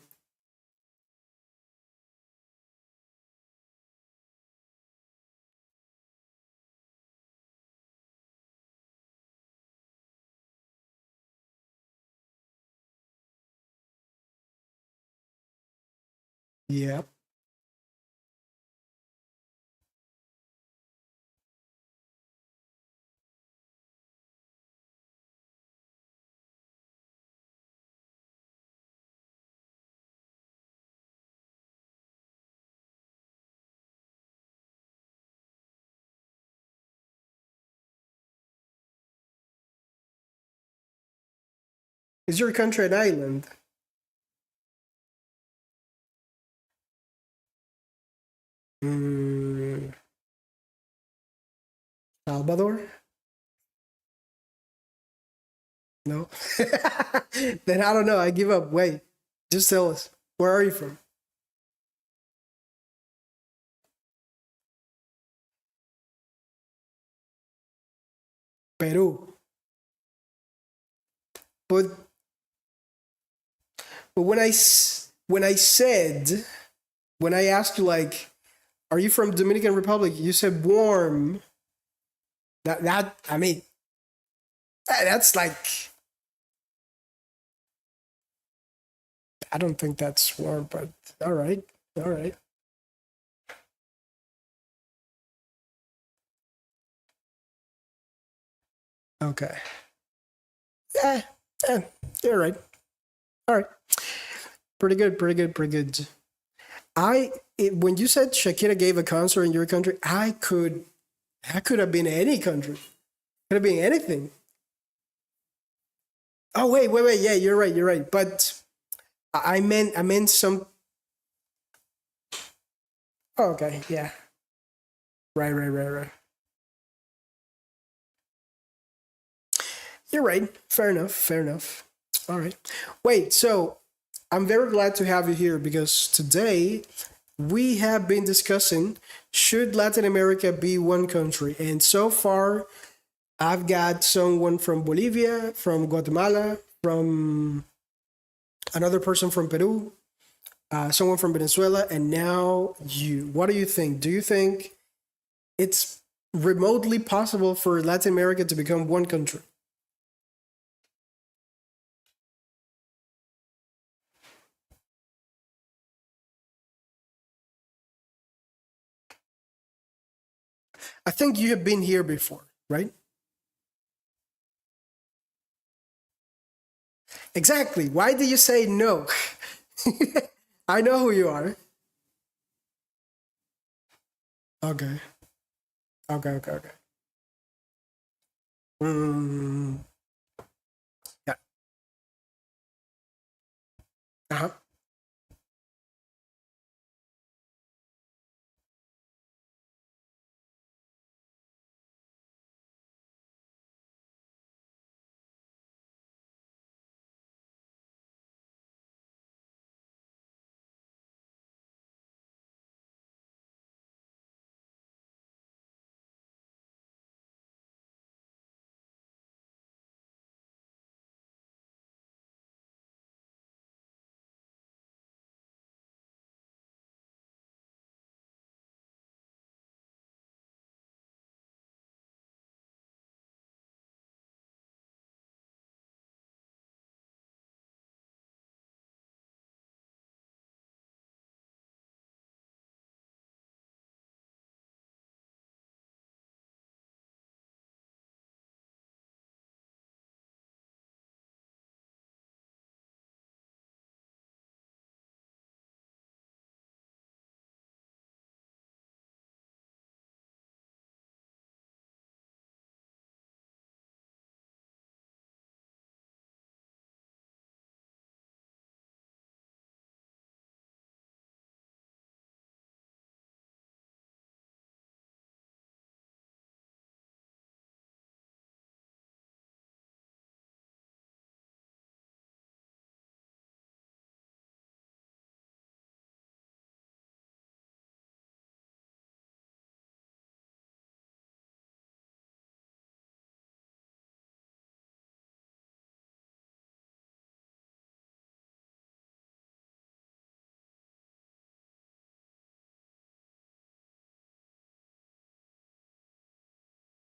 Yeah. Is your country an island? Mm, Salvador? No. Then I don't know. I give up. Wait. Just tell us. Where are you from? Peru. But when I said when I asked you like, are you from Dominican Republic? You said warm. That I mean that's like I don't think that's warm, but all right, all right, okay. Yeah, yeah, you're right. All right, pretty good, pretty good, pretty good. When you said Shakira gave a concert in your country, I could have been any country. Could have been anything. Oh wait. Yeah, you're right. You're right. But I meant some. Oh, okay. Yeah. Right. You're right. Fair enough. Fair enough. All right. Wait. So I'm very glad to have you here because today we have been discussing should Latin America be one country, and so far I've got someone from Bolivia, from Guatemala, from another person from Peru, someone from Venezuela, and now you. What do you think? Do you think it's remotely possible for Latin America to become one country? I think you have been here before, right? Exactly. Why do you say no? I know who you are. Okay. Okay. Mm, yeah. Uh-huh.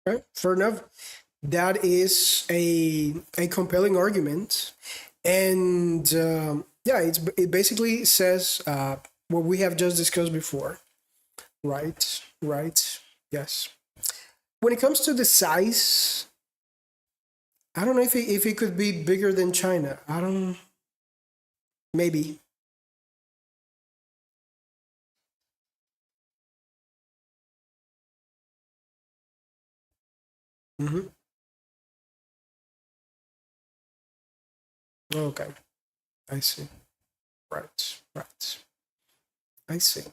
Okay. Fair enough. That is a compelling argument, and yeah, it basically says what we have just discussed before. Right, right, yes. When it comes to the size, I don't know if it could be bigger than China. I don't. Maybe. Mm-hmm. Okay, I see. Right, right. I see.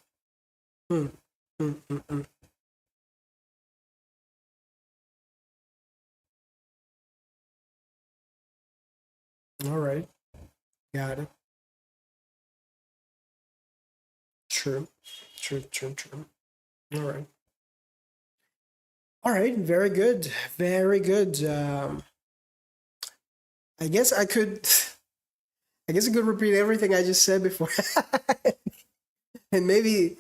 Hmm. Mm, mm, mm. All right, got it. True, true, true, true. All right, all right. Very good, very good. I guess I could. I guess I could repeat everything I just said before, and maybe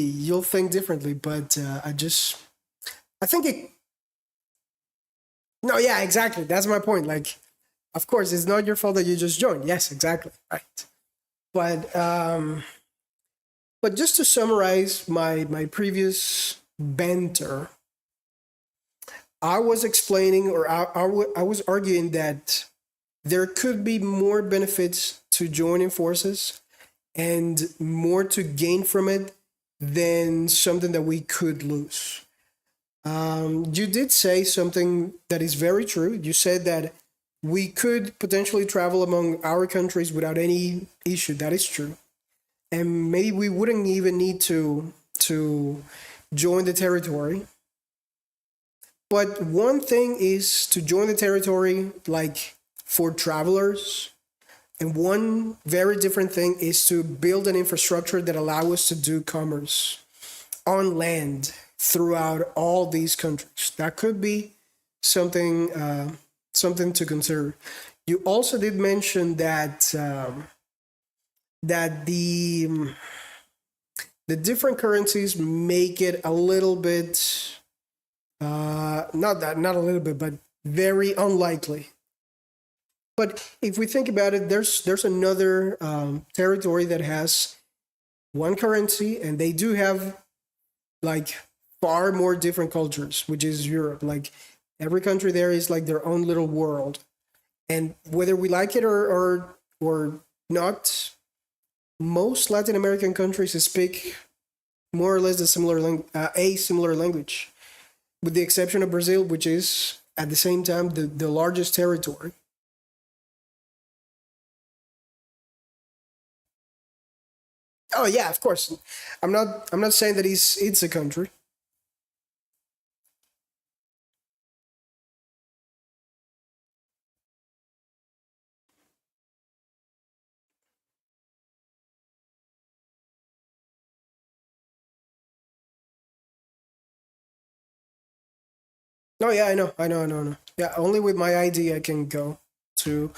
you'll think differently. But I think it. No, yeah, exactly. That's my point. Like, of course, it's not your fault that you just joined. Yes, exactly, right. But just to summarize my previous banter, I was explaining, or I was arguing that there could be more benefits to joining forces and more to gain from it than something that we could lose. You did say something that is very true. You said that we could potentially travel among our countries without any issue. That is true, and maybe we wouldn't even need to join the territory. But one thing is to join the territory, like for travelers, and one very different thing is to build an infrastructure that allow us to do commerce on land throughout all these countries. That could be something something to consider. You also did mention that that the different currencies make it a little bit not a little bit, but very unlikely. But if we think about it, there's another territory that has one currency, and they do have like far more different cultures, which is Europe. Like every country there is like their own little world, and whether we like it or not, most Latin American countries speak more or less a similar language, with the exception of Brazil, which is at the same time the largest territory. Oh yeah, of course. I'm not saying that it's a country. No, yeah, I know. Yeah, only with my ID I can go to.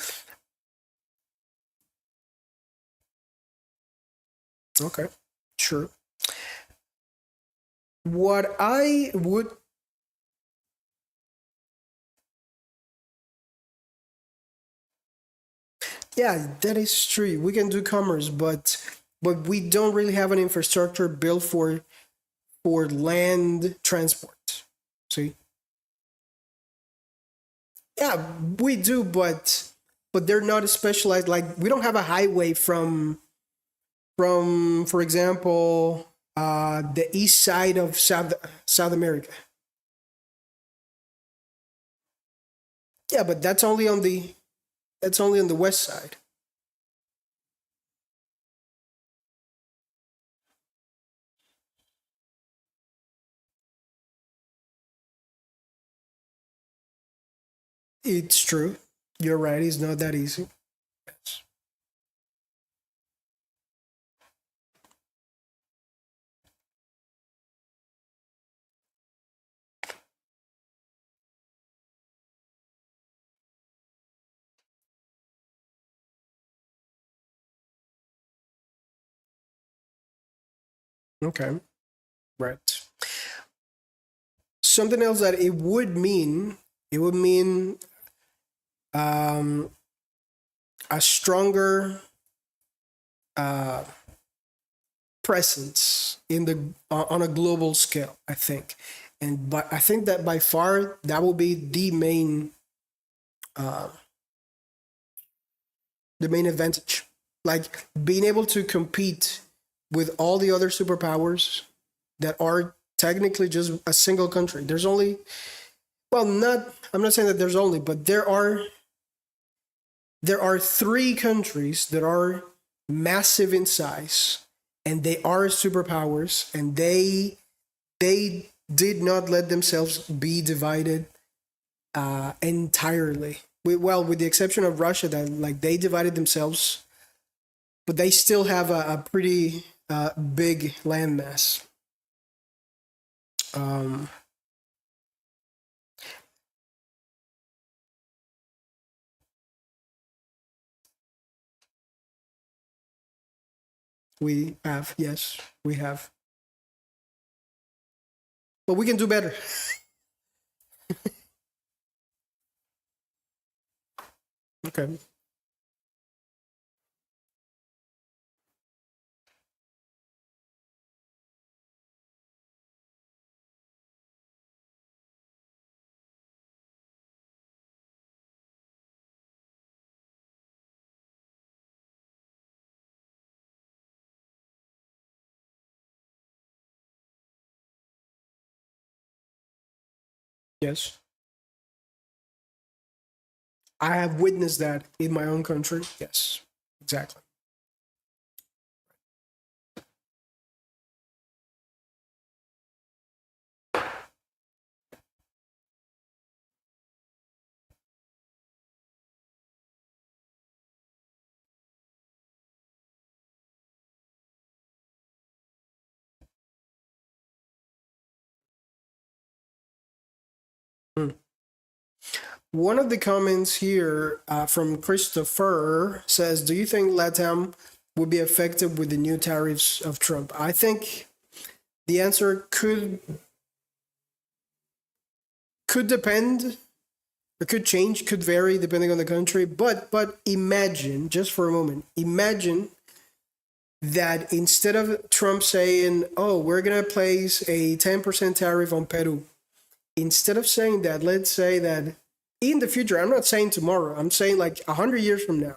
Okay, sure. What I would, yeah, that is true. We can do commerce, but we don't really have an infrastructure built for land transport. See, yeah, we do, but they're not specialized. Like we don't have a highway from for example, the east side of South America. Yeah, but that's only on the west side. It's true. You're right. It's not that easy. Yes. Okay. Right. Something else that it would mean um, a stronger presence in the on a global scale, I think. And but I think that by far that will be uh, the main advantage. Like being able to compete with all the other superpowers that are technically just a single country. There's only, well, not, I'm not saying that there's only, but there are three countries that are massive in size, and they are superpowers, and they did not let themselves be divided entirely. Well, with the exception of Russia, that like they divided themselves, but they still have a pretty big landmass. Um, we have, yes, we have, but we can do better. Okay. Yes, I have witnessed that in my own country. Yes, exactly. Hmm. One of the comments here from Christopher says, "Do you think LATAM will be affected with the new tariffs of Trump?" I think the answer could depend. It could change, could vary depending on the country. But imagine, just for a moment, imagine that instead of Trump saying, "Oh, we're gonna place a 10% tariff on Peru," instead of saying that, let's say that in the future, I'm not saying tomorrow, I'm saying like 100 years from now,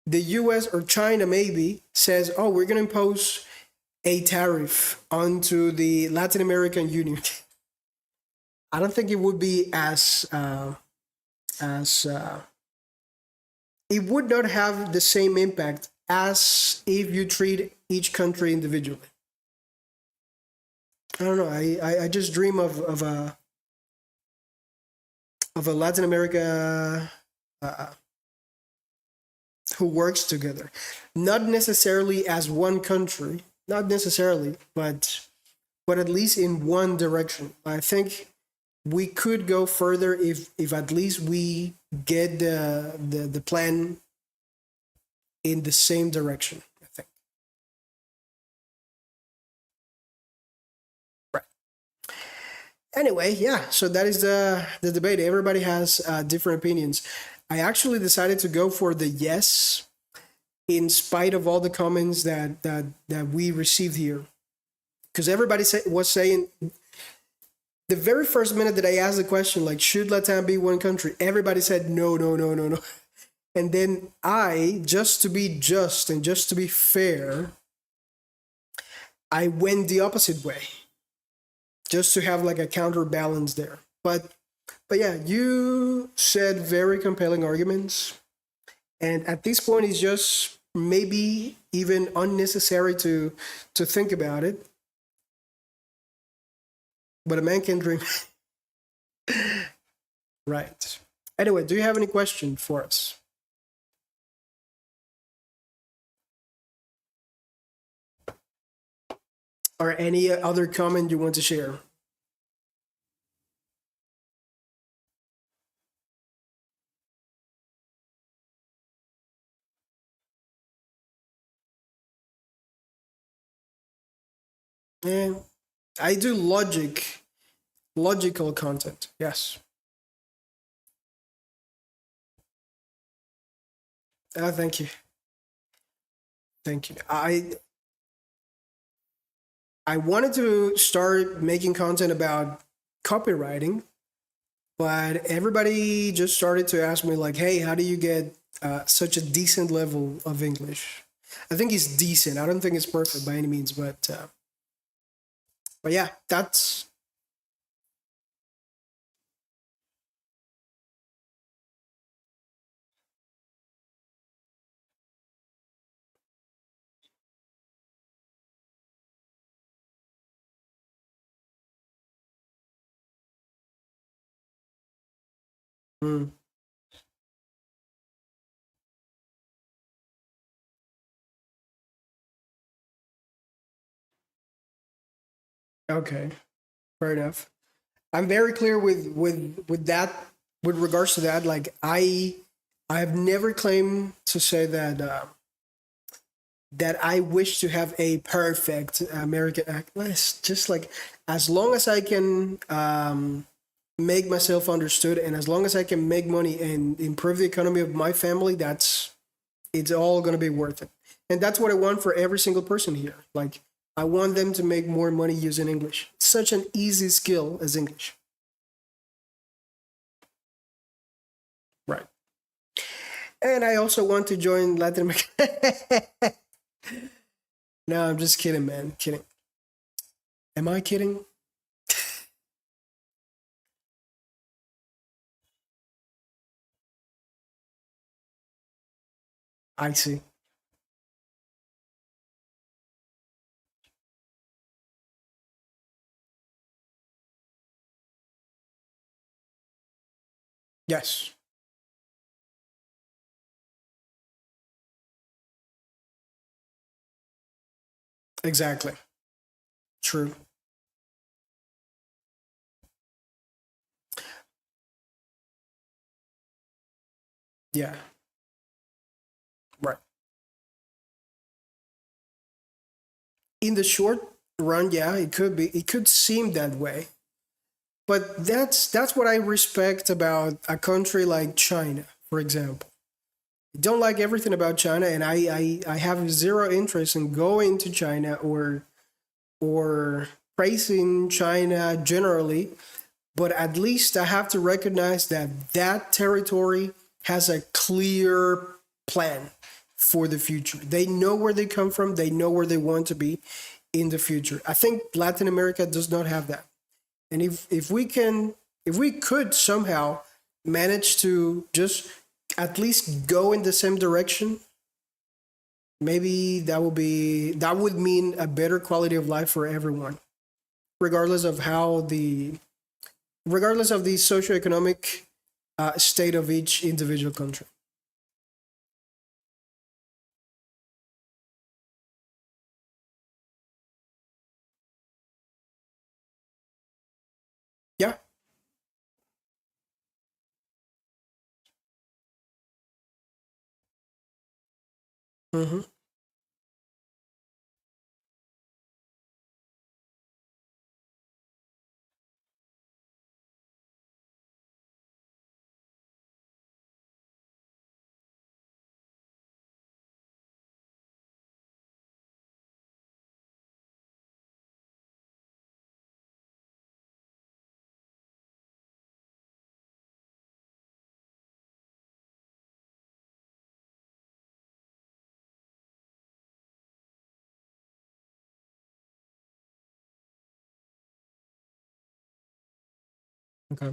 the US or China maybe says, "Oh, we're going to impose a tariff onto the Latin American Union." I don't think it would be as it would not have the same impact as if you treat each country individually. I don't know. I just dream of a Latin America uh, who works together, not necessarily as one country, not necessarily, but at least in one direction. I think we could go further if at least we get the plan in the same direction. I think. Right. Anyway, yeah. So that is the debate. Everybody has different opinions. I actually decided to go for the yes, in spite of all the comments that we received here, because everybody was saying the very first minute that I asked the question, like, should Latam be one country? Everybody said no, no, no, no, no. And then I, just to be just and just to be fair, I went the opposite way, just to have like a counterbalance there. But yeah, you said very compelling arguments, and at this point, it's just maybe even unnecessary to think about it. But a man can dream. Right. Anyway, do you have any question for us? Or any other comment you want to share? Yeah, I do logical content. Yes. Thank you. Thank you. I wanted to start making content about copywriting, but everybody just started to ask me like, "Hey, how do you get such a decent level of English?" I think it's decent. I don't think it's perfect by any means, but yeah, that's mm, okay. Fair enough. I'm very clear with that with regards to that. Like I have never claimed to say that that I wish to have a perfect American accent. It's just like as long as I can make myself understood, and as long as I can make money and improve the economy of my family, that's it's all gonna be worth it. And that's what I want for every single person here. Like I want them to make more money using English. It's such an easy skill as English. Right. And I also want to join Latin America. No, I'm just kidding, man. Kidding. Am I kidding? I see. Yes, exactly. True. Yeah, right. In the short run, yeah, it could be. It could seem that way, but that's what I respect about a country like China, for example. I don't like everything about China, and I have zero interest in going to China or praising China generally. But at least I have to recognize that that territory has a clear plan for the future. They know where they come from, they know where they want to be in the future. I think Latin America does not have that. And if we could somehow manage to just at least go in the same direction, maybe that would mean a better quality of life for everyone, regardless of how the regardless of the socioeconomic state of each individual country. Yeah. Hmm. Okay.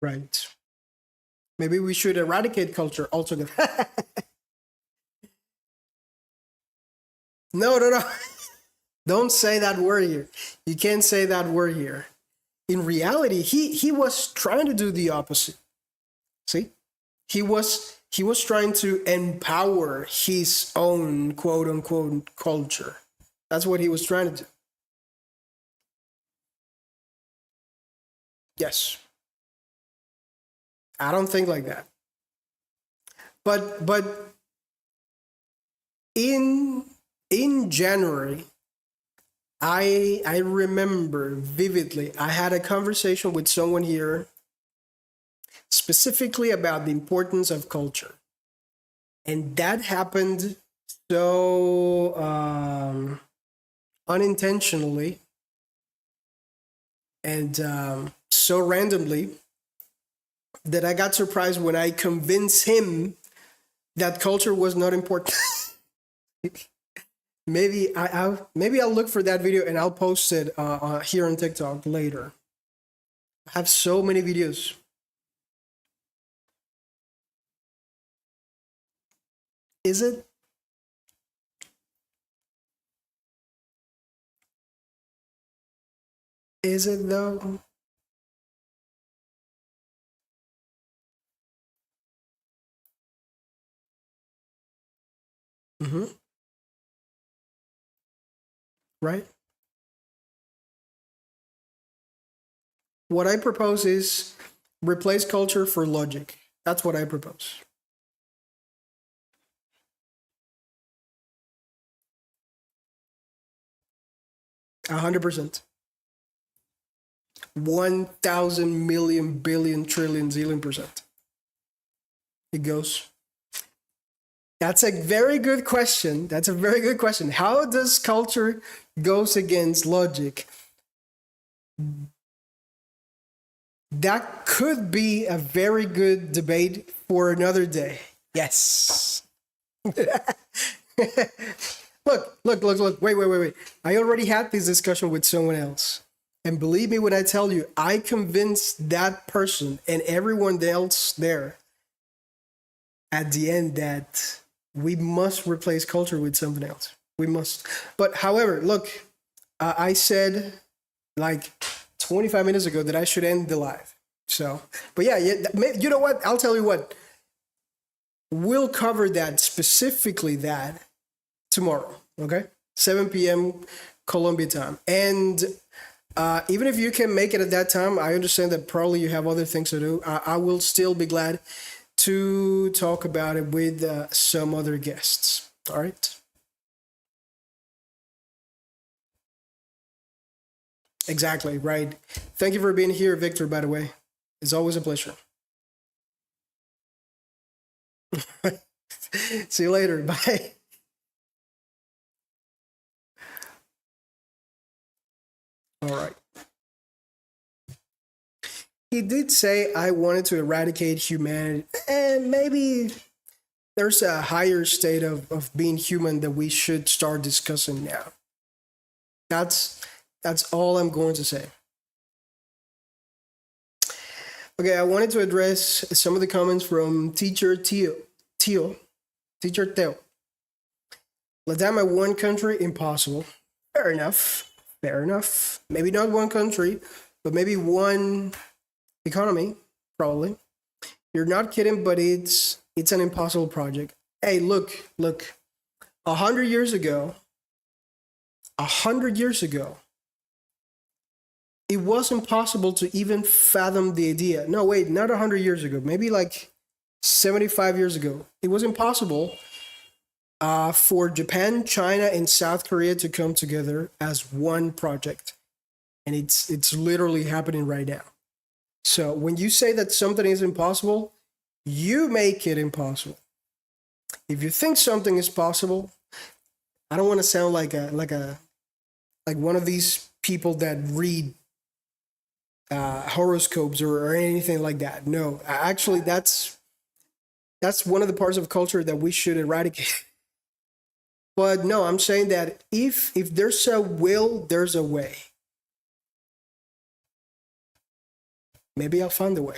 Right. Maybe we should eradicate culture altogether. No, no, no. Don't say that word here. You can't say that word here. In reality, he was trying to do the opposite. See, he was trying to empower his own quote unquote culture. That's what he was trying to do. Yes, I don't think like that. But in in January, I remember vividly. I had a conversation with someone here specifically about the importance of culture, and that happened so unintentionally and so randomly that I got surprised when I convinced him that culture was not important. Maybe I'll look for that video and I'll post it here on TikTok later. I have so many videos. Is it? Is it though? Mm-hmm. Right. What I propose is replace culture for logic. That's what I propose. 100%. 1,000,000,000,000,000,000,000,000,000,000,000,000,000,000,000,000,000,000%. It goes. That's a very good question. That's a very good question. How does culture goes against logic? That could be a very good debate for another day. Yes. Look. Wait. I already had this discussion with someone else. And believe me when I tell you, I convinced that person and everyone else there at the end that we must replace culture with something else. We must. But however, look, I said like 25 minutes ago that I should end the live. So, but yeah, you know what? I'll tell you what. We'll cover that specifically that tomorrow, okay? 7 p.m. Colombia time. And even if you can make it at that time, I understand that probably you have other things to do. I will still be glad to talk about it with some other guests. All right? Exactly, right. Thank you for being here, Victor, by the way. It's always a pleasure. See you later. Bye. All right. He did say I wanted to eradicate humanity, and maybe there's a higher state of being human that we should start discussing now. That's that's all I'm going to say. Okay, I wanted to address some of the comments from teacher Tio, teacher Teo. Latam one country, impossible. Fair enough. Fair enough. Maybe not one country, but maybe one economy, probably. You're not kidding, but it's an impossible project. Hey, look. 100 years ago, 100 years ago, it was impossible to even fathom the idea. No, wait, not 100 years ago. Maybe like 75 years ago. It was impossible for Japan, China, and South Korea to come together as one project, and it's literally happening right now. So when you say that something is impossible, you make it impossible. If you think something is possible, I don't want to sound like one of these people that read horoscopes or anything like that. No, actually, that's one of the parts of culture that we should eradicate. But no, I'm saying that if there's a will, there's a way. Maybe I'll find a way.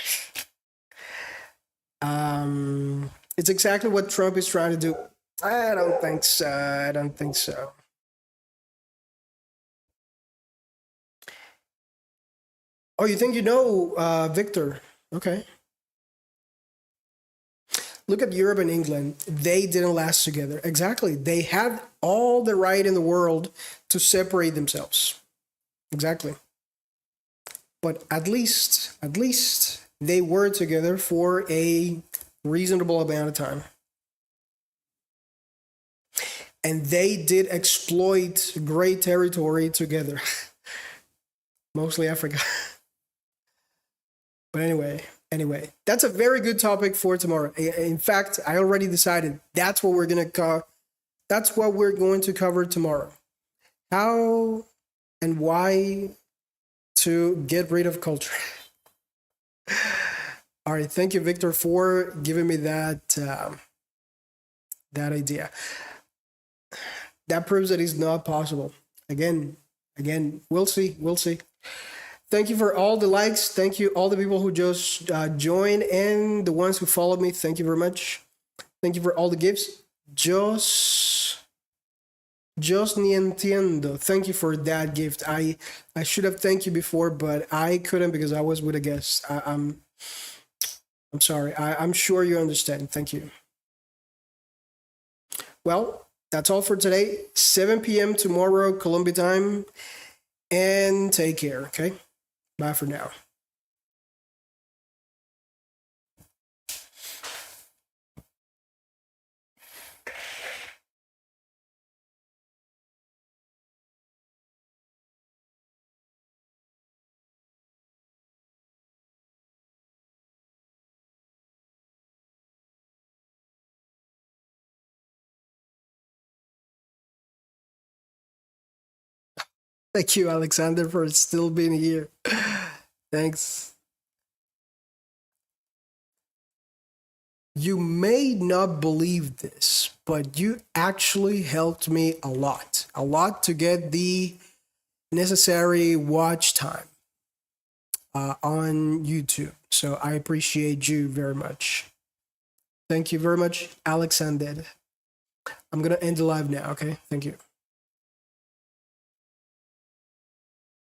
It's exactly what Trump is trying to do. I don't think so. I don't think so. Oh, you think you know Victor? Okay. Look at Europe and England. They didn't last together. Exactly. They had all the right in the world to separate themselves. Exactly. But at least they were together for a reasonable amount of time. and they did exploit great territory together. Mostly Africa. But anyway, that's a very good topic for tomorrow. In fact, I already decided that's what we're going to cover tomorrow. How and why to get rid of culture. All right, thank you, Victor, for giving me that idea. That proves that it's not possible. Again, we'll see. Thank you for all the likes. Thank you all the people who just joined and the ones who followed me. Thank you very much. Thank you for all the gifts. Just ni entiendo. Thank you for that gift. I should have thanked you before, but I couldn't because I was with a guest. I'm sorry. I'm sure you understand. Thank you. Well, that's all for today. 7 p.m. tomorrow, Colombia time. And take care, okay? Bye for now. Thank you, Alexander, for still being here. Thanks. You may not believe this, but you actually helped me a lot to get the necessary watch time on YouTube. So I appreciate you very much. Thank you very much, Alexander. I'm going to end the live now, okay? Thank you.